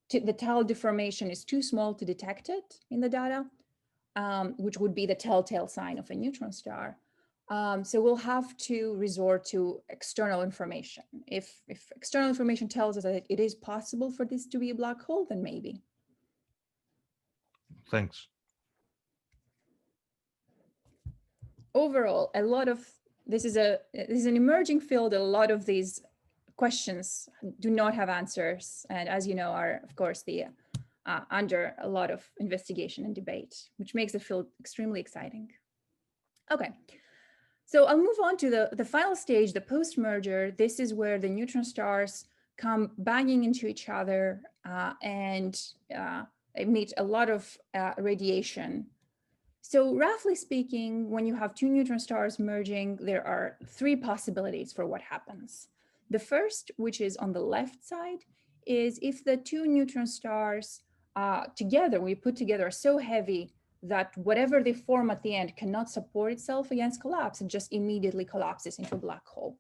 the Tidal deformation is too small to detect it in the data, which would be the telltale sign of a neutron star. So we'll have to resort to external information. If external information tells us that it is possible for this to be a black hole, then maybe. Thanks. overall, this is an emerging field. A lot of these questions do not have answers, and as you know, are of course under a lot of investigation and debate, which makes the field extremely exciting. Okay, so I'll move on to the final stage, the post-merger. This is where the neutron stars come banging into each other and emit a lot of radiation. So roughly speaking, when you have two neutron stars merging, there are three possibilities for what happens. The first, which is on the left side, is if the two neutron stars together, we put together, are so heavy that whatever they form at the end cannot support itself against collapse and just immediately collapses into a black hole.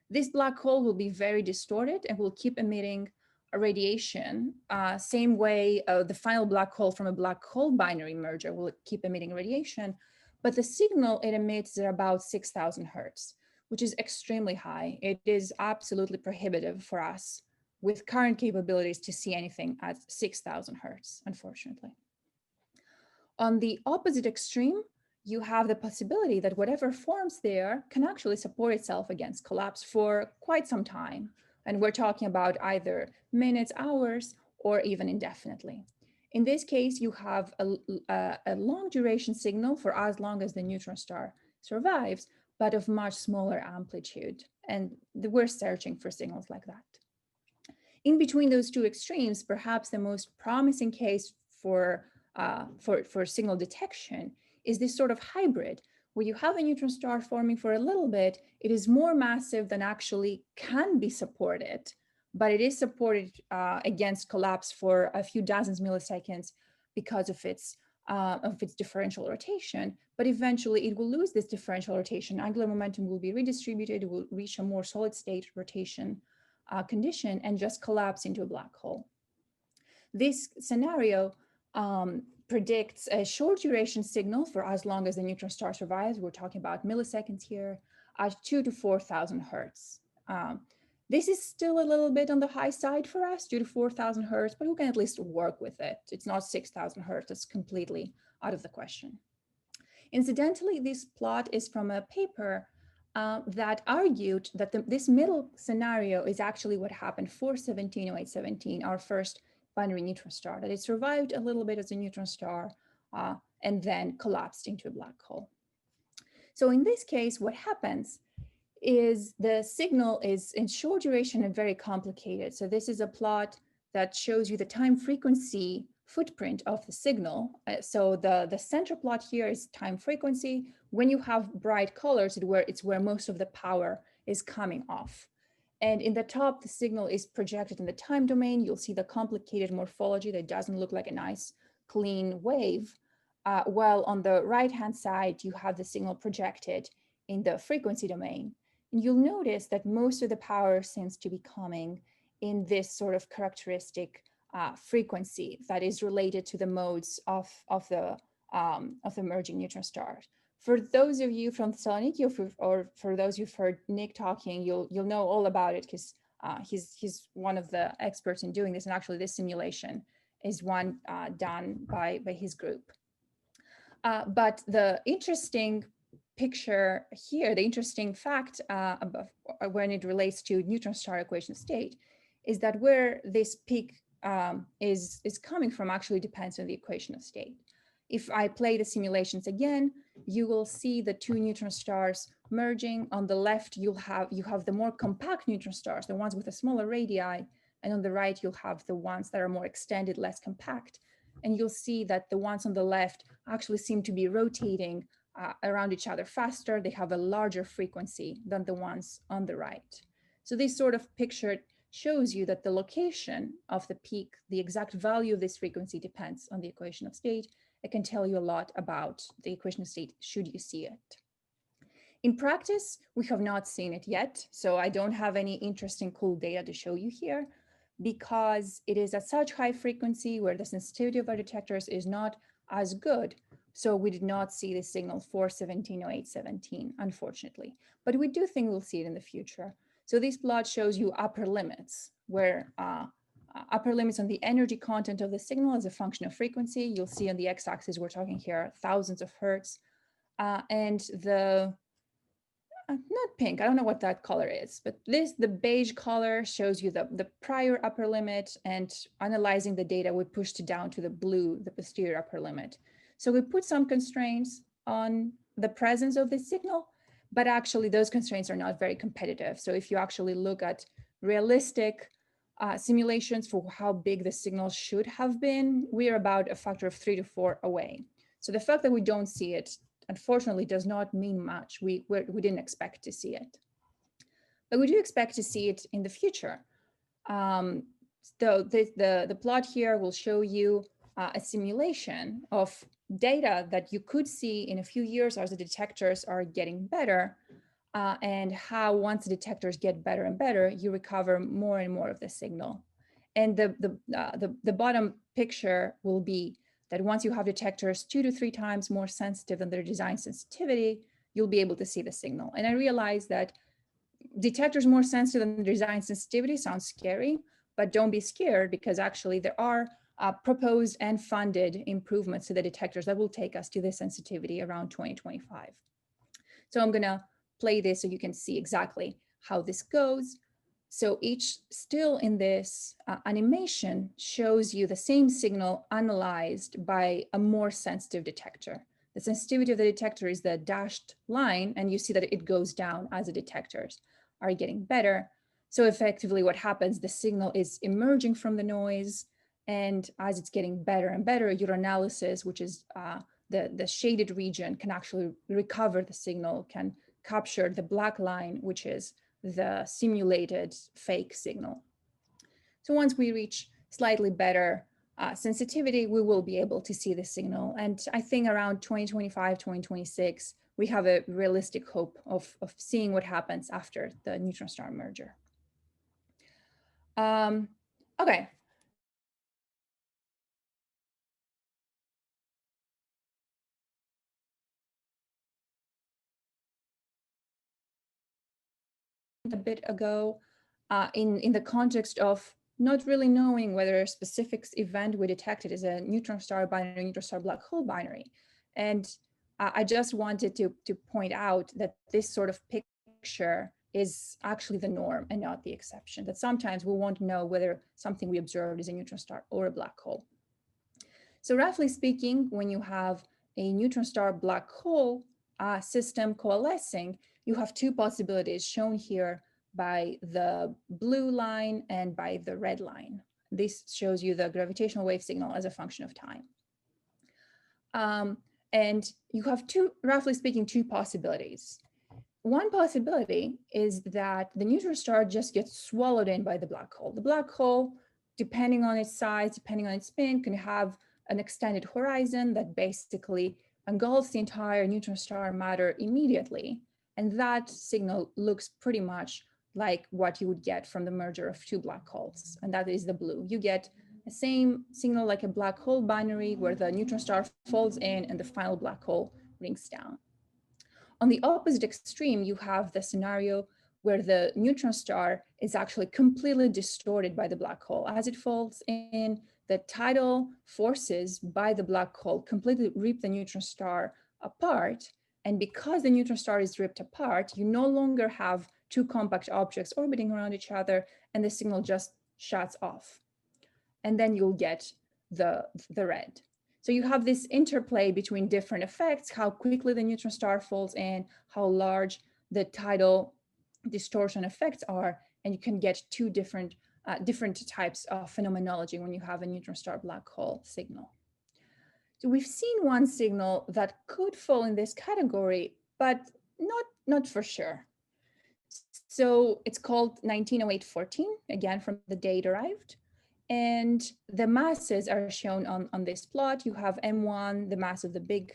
This black hole will be very distorted and will keep emitting a radiation, same way the final black hole from a black hole binary merger will keep emitting radiation, but the signal it emits is about 6,000 hertz, which is extremely high. It is absolutely prohibitive for us with current capabilities to see anything at 6,000 hertz, unfortunately. On the opposite extreme, you have the possibility that whatever forms there can actually support itself against collapse for quite some time. And we're talking about either minutes, hours, or even indefinitely. In this case, you have a long duration signal for as long as the neutron star survives, but of much smaller amplitude. And we're searching for signals like that. In between those two extremes, perhaps the most promising case for signal detection is this sort of hybrid, where you have a neutron star forming for a little bit. It is more massive than actually can be supported, but it is supported against collapse for a few dozens milliseconds because of its differential rotation. But eventually it will lose this differential rotation. Angular momentum will be redistributed. It will reach a more solid state rotation condition and just collapse into a black hole. This scenario predicts a short duration signal for as long as the neutron star survives. We're talking about milliseconds here at 2,000 to 4,000 hertz. This is still a little bit on the high side for us, 2,000 to 4,000 hertz, but we can at least work with it. It's not 6,000 hertz, it's completely out of the question. Incidentally, this plot is from a paper that argued that this middle scenario is actually what happened for 170817, our first binary neutron star, that it survived a little bit as a neutron star and then collapsed into a black hole. So in this case, what happens is the signal is in short duration and very complicated. So this is a plot that shows you the time frequency footprint of the signal. So the center plot here is time frequency. When you have bright colors, it's where most of the power is coming off. And in the top, the signal is projected in the time domain. You'll see the complicated morphology that doesn't look like a nice, clean wave. While on the right-hand side, you have the signal projected in the frequency domain. And you'll notice that most of the power seems to be coming in this sort of characteristic frequency that is related to the modes of the merging neutron stars. For those of you from Thessaloniki, or for those who've heard Nick talking, you'll know all about it because he's one of the experts in doing this. And actually, this simulation is one done by his group. But the interesting picture here, the interesting fact when it relates to neutron star equation of state, is that where this peak is coming from actually depends on the equation of state. If I play the simulations again, you will see the two neutron stars merging. On the left, you have the more compact neutron stars, the ones with a smaller radii, and on the right, you'll have the ones that are more extended, less compact. And you'll see that the ones on the left actually seem to be rotating around each other faster. They have a larger frequency than the ones on the right. So this sort of picture shows you that the location of the peak, the exact value of this frequency depends on the equation of state. It can tell you a lot about the equation of state should you see it. In practice, we have not seen it yet, so I don't have any interesting cool data to show you here because it is at such high frequency where the sensitivity of our detectors is not as good. So we did not see the signal for 170817, unfortunately, but we do think we'll see it in the future. So this plot shows you upper limits, where upper limits on the energy content of the signal as a function of frequency. You'll see on the x-axis, we're talking here thousands of hertz. and the not pink, I don't know what that color is, but the beige color shows you the prior upper limit, and analyzing the data, we pushed down to the blue, the posterior upper limit. So we put some constraints on the presence of this signal, but actually those constraints are not very competitive. So if you actually look at realistic simulations for how big the signal should have been, we are about a factor of 3 to 4 away. So the fact that we don't see it, unfortunately, does not mean much. We didn't expect to see it, but we do expect to see it in the future. So the plot here will show you a simulation of data that you could see in a few years as the detectors are getting better, and how once the detectors get better and better, you recover more and more of the signal. And the bottom picture will be that once you have detectors 2 to 3 times more sensitive than their design sensitivity, you'll be able to see the signal. And I realize that detectors more sensitive than the design sensitivity sounds scary, but don't be scared, because actually there are proposed and funded improvements to the detectors that will take us to the sensitivity around 2025. So I'm gonna play this so you can see exactly how this goes. So each still in this animation shows you the same signal analyzed by a more sensitive detector. The sensitivity of the detector is the dashed line, and you see that it goes down as the detectors are getting better. So effectively what happens, the signal is emerging from the noise, and as it's getting better and better, your analysis, which is the shaded region, can actually recover the signal, can capture the black line, which is the simulated fake signal. So once we reach slightly better sensitivity, we will be able to see the signal. And I think around 2025, 2026, we have a realistic hope of seeing what happens after the neutron star merger. Okay. A bit ago, in the context of not really knowing whether a specific event we detected is a neutron star binary, neutron star black hole binary. And I just wanted to point out that this sort of picture is actually the norm and not the exception, that sometimes we won't know whether something we observed is a neutron star or a black hole. So roughly speaking, when you have a neutron star black hole system coalescing, you have 2 possibilities shown here by the blue line and by the red line. This shows you the gravitational wave signal as a function of time. And you have roughly speaking, 2 possibilities. One possibility is that the neutron star just gets swallowed in by the black hole. The black hole, depending on its size, depending on its spin, can have an extended horizon that basically engulfs the entire neutron star matter immediately. And that signal looks pretty much like what you would get from the merger of 2 black holes. And that is the blue. You get the same signal like a black hole binary where the neutron star falls in and the final black hole rings down. On the opposite extreme, you have the scenario where the neutron star is actually completely distorted by the black hole. As it falls in, the tidal forces by the black hole completely rip the neutron star apart. And because the neutron star is ripped apart, you no longer have 2 compact objects orbiting around each other, and the signal just shuts off. And then you'll get the red. So you have this interplay between different effects, how quickly the neutron star falls in, how large the tidal distortion effects are, and you can get 2 different types of phenomenology when you have a neutron star black hole signal. So we've seen one signal that could fall in this category, but not for sure. So it's called 190814, again from the date arrived. And the masses are shown on this plot. You have M1, the mass of the big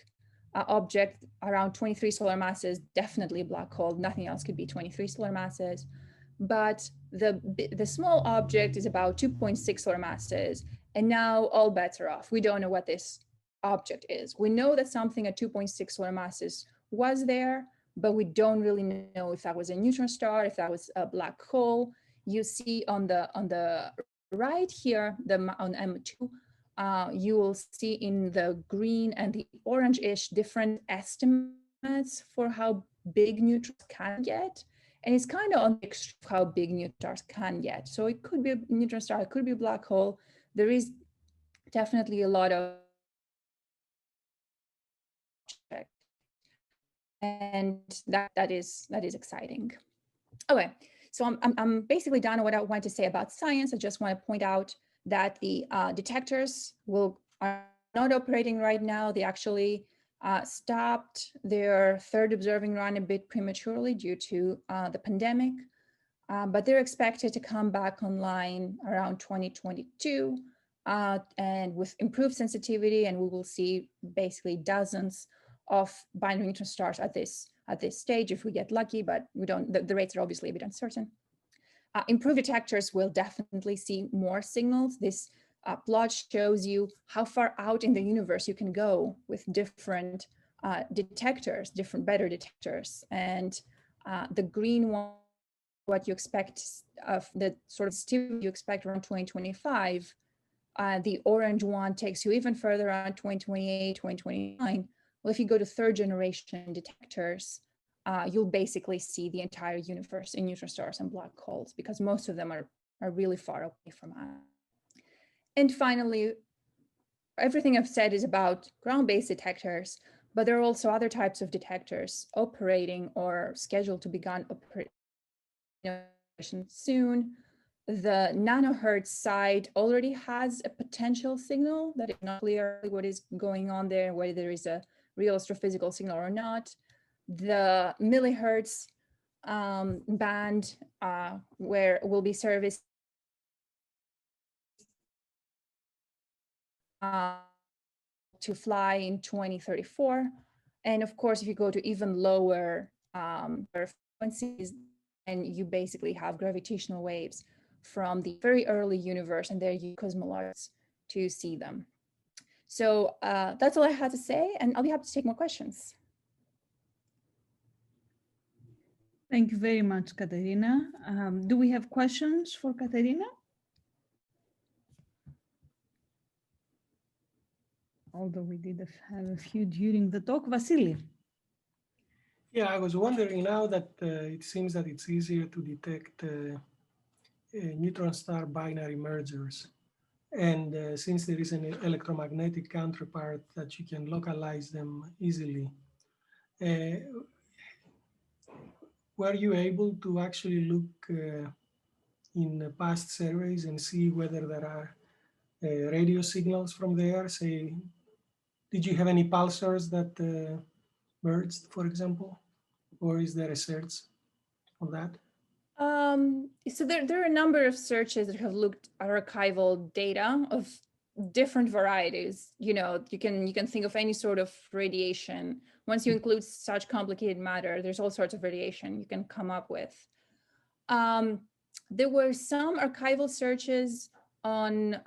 object, around 23 solar masses, definitely a black hole. Nothing else could be 23 solar masses. But the small object is about 2.6 solar masses. And now all bets are off. We don't know what this object is. We know that something at 2.6 solar masses was there, but we don't really know if that was a neutron star, if that was a black hole. You see on the right here, on M2, you will see in the green and the orange-ish different estimates estimates for how big neutrons can get. And it's kind of on the extreme of how big neutron stars can get. So it could be a neutron star, it could be a black hole. There is definitely a lot of and that is exciting. Okay, so I'm basically done what I want to say about science. I just want to point out that the detectors are not operating right now. They actually stopped their third observing run a bit prematurely due to the pandemic, but they're expected to come back online around 2022 and with improved sensitivity, and we will see basically dozens of binary neutron stars at this stage if we get lucky, but we don't. The rates are obviously a bit uncertain. Improved detectors will definitely see more signals. This plot shows you how far out in the universe you can go with different detectors, better detectors. And the green one, what you expect of the sort of sensitivity you expect around 2025. The orange one takes you even further around 2028, 2029. Well, if you go to third generation detectors, you'll basically see the entire universe in neutron stars and black holes because most of them are really far away from us. And finally, everything I've said is about ground-based detectors, but there are also other types of detectors operating or scheduled to begin operation soon. The nanohertz side already has a potential signal that is not clear what is going on there, whether there is a real astrophysical signal or not. The millihertz band where will be serviced to fly in 2034. And of course, if you go to even lower frequencies, and you basically have gravitational waves from the very early universe, and there you cosmologists to see them. So that's all I had to say, and I'll be happy to take more questions. Thank you very much, Katerina. Do we have questions for Katerina? Although we did have a few during the talk. Vasily. Yeah, I was wondering now that it seems that it's easier to detect neutron star binary mergers. And since there is an electromagnetic counterpart that you can localize them easily, were you able to actually look in past surveys and see whether there are radio signals from there? Say, did you have any pulsars that merged, for example? Or is there research on that? So there are a number of searches that have looked at archival data of different varieties. You know, you can think of any sort of radiation. Once you include such complicated matter, there's all sorts of radiation you can come up with. There were some archival searches on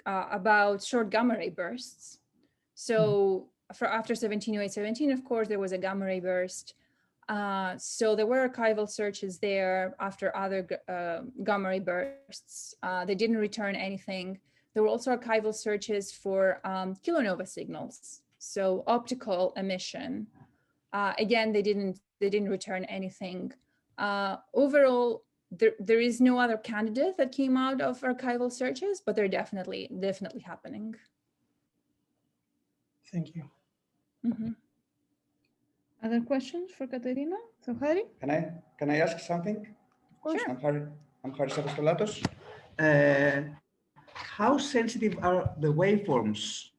about short gamma ray bursts. So for after 1708-17, of course, there was a gamma ray burst. So there were archival searches there after other gamma ray bursts. They didn't return anything. There were also archival searches for kilonova signals, so optical emission. Again, they didn't return anything. Overall, there is no other candidate that came out of archival searches, but they're definitely happening. Thank you. Mm-hmm. Other questions for Katerina? So Harry? Can I ask something? Of course. Sure. I'm Haris Apostolatos. How sensitive are the waveforms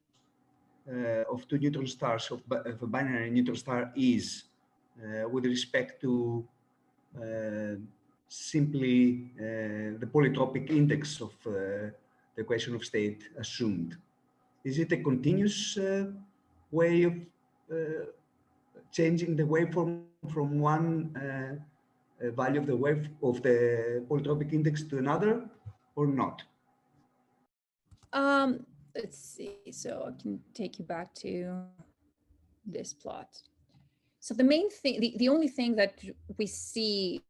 of two neutron stars, of a binary neutron star is with respect to simply the polytropic index of the equation of state assumed? Is it a continuous way of changing the waveform from one value of the wave of the polytropic index to another, or not? Let's see. So I can take you back to this plot. So the main thing, the only thing that we see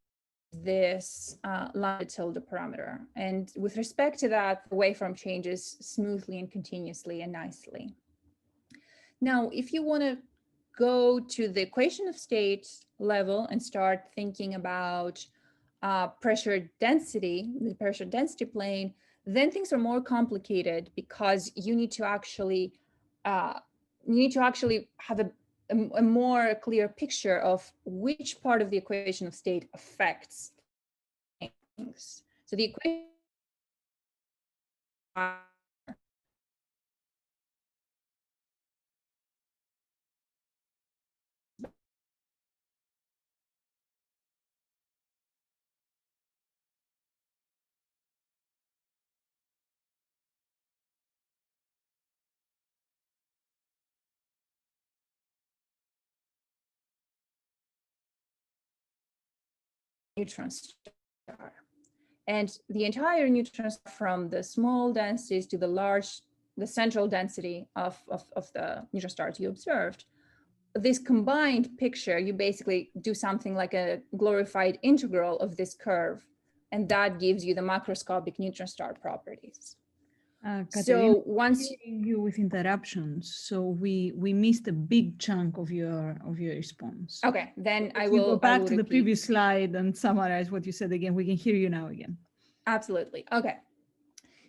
this lambda tilde parameter, and with respect to that, the waveform changes smoothly and continuously and nicely. Now, if you want to go to the equation of state level and start thinking about pressure density, the pressure density plane, then things are more complicated because you need to actually have a more clear picture of which part of the equation of state affects things. So the equation neutron star. And the entire neutron star, from the small densities to the large, the central density of the neutron stars you observed, this combined picture, you basically do something like a glorified integral of this curve, and that gives you the macroscopic neutron star properties. Katerina, So once you with interruptions, so we missed a big chunk of your response. okay, then If I you will go back to the repeat. previous slide and summarize what you said again. We can hear you now again. Absolutely. Okay.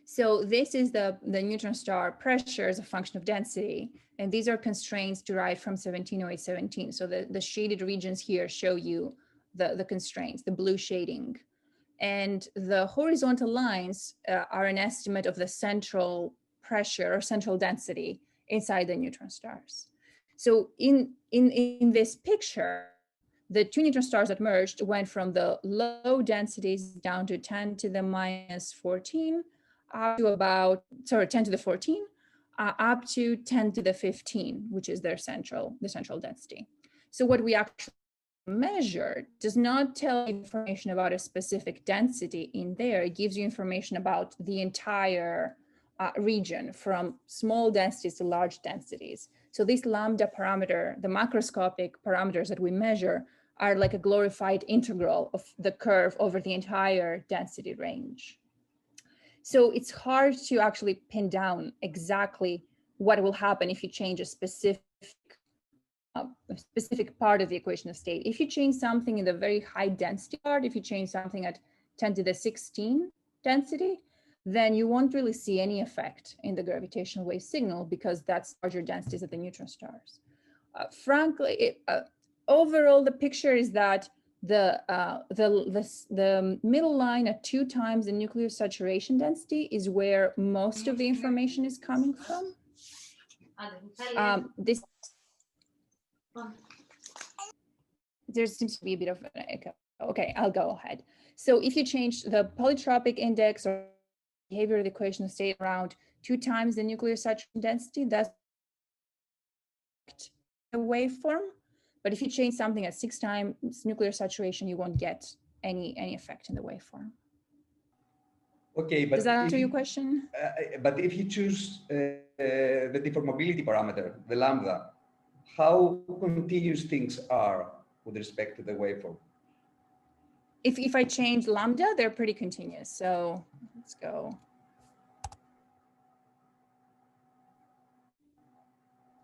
So this is the neutron star pressure as a function of density. And these are constraints derived from 1708-17. So the shaded regions here show you the constraints, the blue shading. And the horizontal lines are an estimate of the central pressure or central density inside the neutron stars. So in this picture, the two neutron stars that merged went from the low densities down to 10 to the minus 14, up to about, 10 to the 14, up to 10 to the 15, which is their central density. So what we actually measured does not tell you information about a specific density in there. It gives you information about the entire region, from small densities to large densities. So this lambda parameter, the macroscopic parameters that we measure, are like a glorified integral of the curve over the entire density range. So it's hard to actually pin down exactly what will happen if you change a specific part of the equation of state. If you change something in the very high density part, if you change something at 10 to the 16 density, then you won't really see any effect in the gravitational wave signal, because that's larger densities of the neutron stars. Frankly, overall, the picture is that the middle line at 2 times the nuclear saturation density is where most of the information is coming from. There seems to be a bit of an echo. Okay, I'll go ahead. So if you change the polytropic index or behavior of the equation of state around 2 times the nuclear saturation density, that's a waveform. But if you change something at 6 times nuclear saturation, you won't get any effect in the waveform. Okay, but does that answer your question? But if you choose the deformability parameter, the lambda, how continuous things are with respect to the waveform? If I change lambda, they're pretty continuous. So let's go.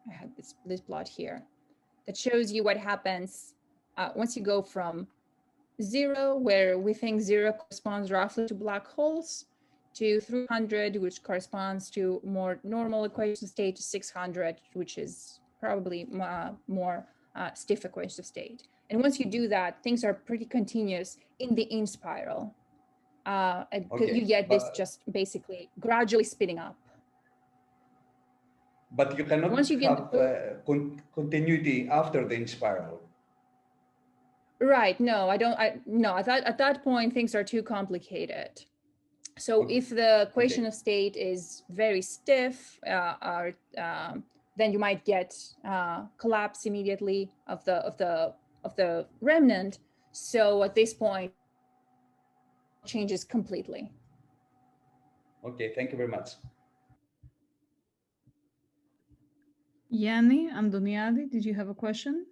I have this plot here that shows you what happens once you go from 0, where we think 0 corresponds roughly to black holes, to 300, which corresponds to more normal equation state, to 600, which is probably more stiff equation state. And once you do that, things are pretty continuous in the Inspiral. Okay, you get this just basically gradually speeding up. But you cannot have continuity after the Inspiral. Right. No, I don't. No, I thought at that point things are too complicated. So if the equation of state is very stiff, then you might get collapse immediately of the remnant. So at this point, changes completely. Okay, thank you very much. Yanni Andoniadi, did you have a question?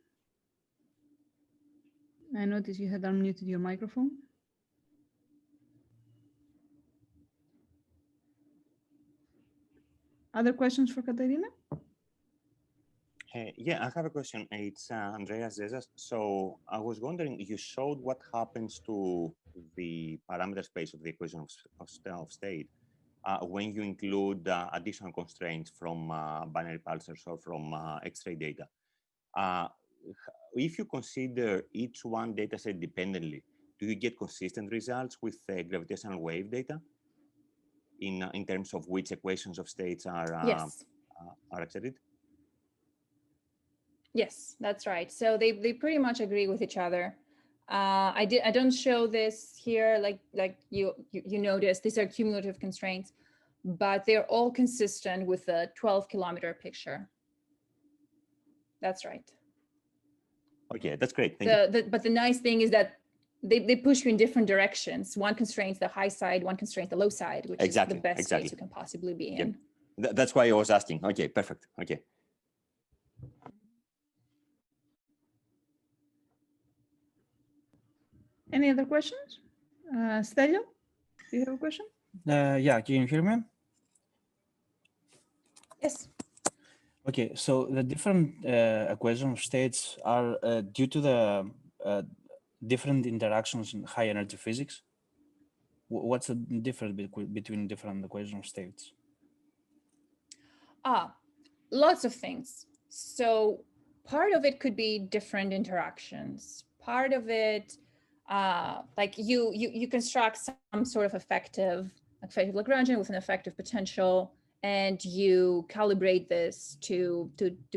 I noticed you had unmuted your microphone. Other questions for Katerina? Yeah, I have a question. It's Andreas Zezas. So I was wondering, you showed what happens to the parameter space of the equation of state when you include additional constraints from binary pulsars or from X-ray data. If you consider each one data set dependently, do you get consistent results with gravitational wave data in terms of which equations of states are accepted? Yes, that's right. So they pretty much agree with each other. I don't show this here, like you notice these are cumulative constraints, but they're all consistent with the 12-kilometer picture. That's right. Okay, that's great. Thank you. But the nice thing is that they push you in different directions. One constrains the high side, one constrains the low side, which is the best states you can possibly be in. Yep. That's why I was asking. Okay, perfect. Okay. Any other questions? Stelio, do you have a question? Yeah, can you hear me? Yes. Okay, so the different equation of states are due to the different interactions in high energy physics. What's the difference between different equation of states? Lots of things. So part of it could be different interactions. Part of it, like you construct some sort of effective Lagrangian with an effective potential, and you calibrate this to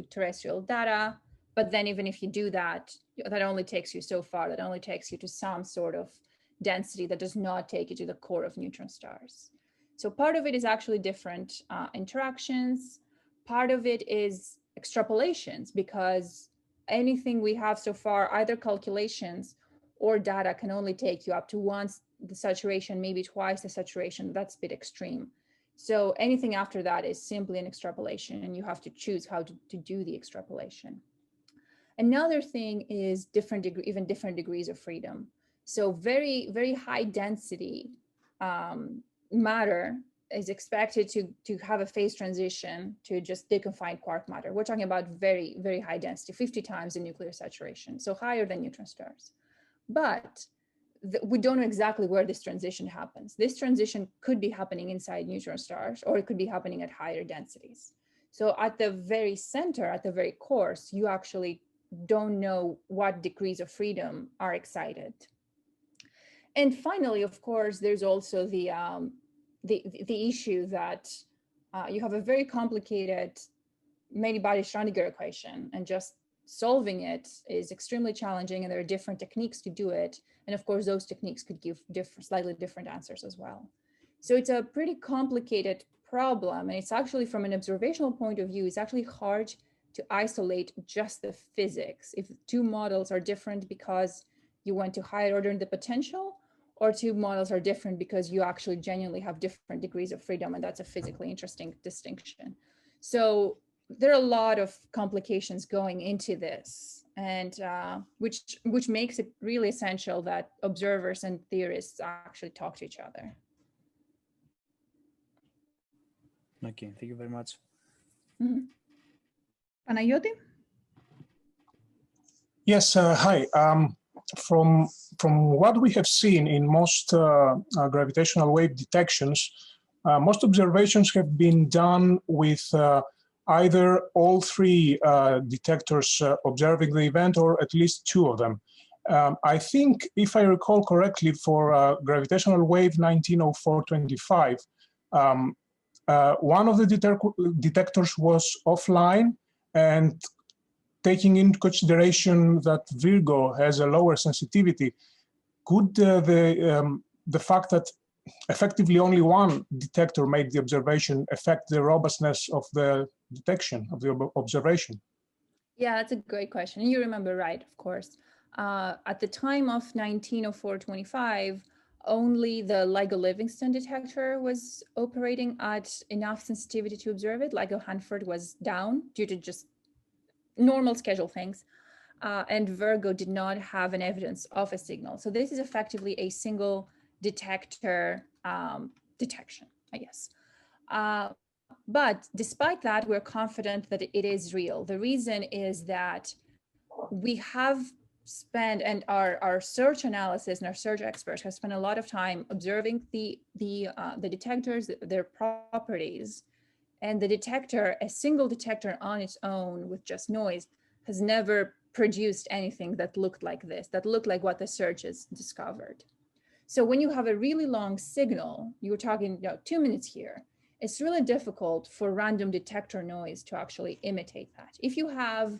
terrestrial data. But then even if you do that, that only takes you so far. That only takes you to some sort of density that does not take you to the core of neutron stars. So part of it is actually different interactions. Part of it is extrapolations, because anything we have so far, either calculations or data, can only take you up to once the saturation, maybe twice the saturation. That's a bit extreme. So anything after that is simply an extrapolation, and you have to choose how to do the extrapolation. Another thing is even different degrees of freedom. So very, very high density matter is expected to have a phase transition to just deconfined quark matter. We're talking about very, very high density, 50 times the nuclear saturation, so higher than neutron stars. But we don't know exactly where this transition happens. This transition could be happening inside neutron stars, or it could be happening at higher densities. So at the very center, at the very core, you actually don't know what degrees of freedom are excited. And finally, of course, there's also the issue that you have a very complicated many-body Schrödinger equation, and just solving it is extremely challenging, and there are different techniques to do it. And of course, those techniques could give slightly different answers as well. So it's a pretty complicated problem, and it's actually, from an observational point of view, it's actually hard to isolate just the physics. If two models are different because you went to higher order in the potential, or two models are different because you actually genuinely have different degrees of freedom, and that's a physically interesting distinction. So there are a lot of complications going into this, and which makes it really essential that observers and theorists actually talk to each other. Okay, thank you very much. Mm-hmm. Panayoti? Yes, hi. From what we have seen in most gravitational wave detections, most observations have been done with either all three detectors observing the event, or at least two of them. I think, if I recall correctly, for gravitational wave 190425, one of the detectors was offline, and taking into consideration that Virgo has a lower sensitivity, could the fact that effectively only one detector made the observation affect the robustness of the detection, of the observation? Yeah, that's a great question. And you remember right, of course. At the time of 1904-25, only the LIGO-Livingston detector was operating at enough sensitivity to observe it. LIGO-Hanford was down due to just normal schedule things. And Virgo did not have an evidence of a signal. So this is effectively a single detector detection, I guess. But despite that, we're confident that it is real. The reason is that we have spent, and our search analysis and our search experts have spent a lot of time observing the detectors, their properties, and the detector, a single detector on its own with just noise, has never produced anything that looked like this, that looked like what the search has discovered. So when you have a really long signal, you were talking 2 minutes here, it's really difficult for random detector noise to actually imitate that. If you have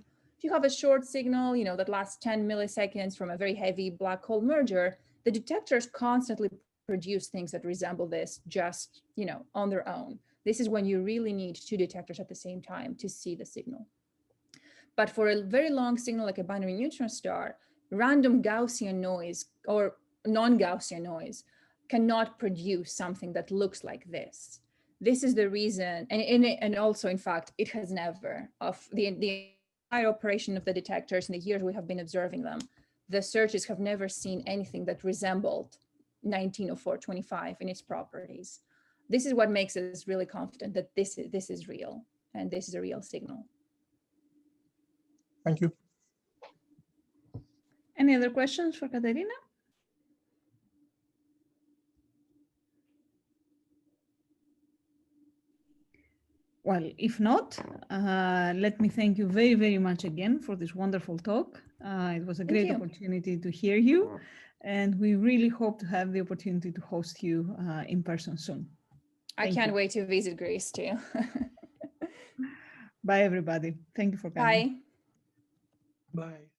a short signal, that lasts 10 milliseconds from a very heavy black hole merger, the detectors constantly produce things that resemble this just, on their own. This is when you really need two detectors at the same time to see the signal. But for a very long signal like a binary neutron star, random Gaussian noise or non-Gaussian noise cannot produce something that looks like this. This is the reason, and also, in fact, it has never, of the entire operation of the detectors in the years we have been observing them, the searches have never seen anything that resembled 190425 in its properties. This is what makes us really confident that this is real, and this is a real signal. Thank you. Any other questions for Katerina? Well, if not, let me thank you very, very much again for this wonderful talk. It was a great opportunity to hear you, and we really hope to have the opportunity to host you in person soon. I can't wait to visit Greece too. Bye, everybody. Thank you for coming. Bye. Bye.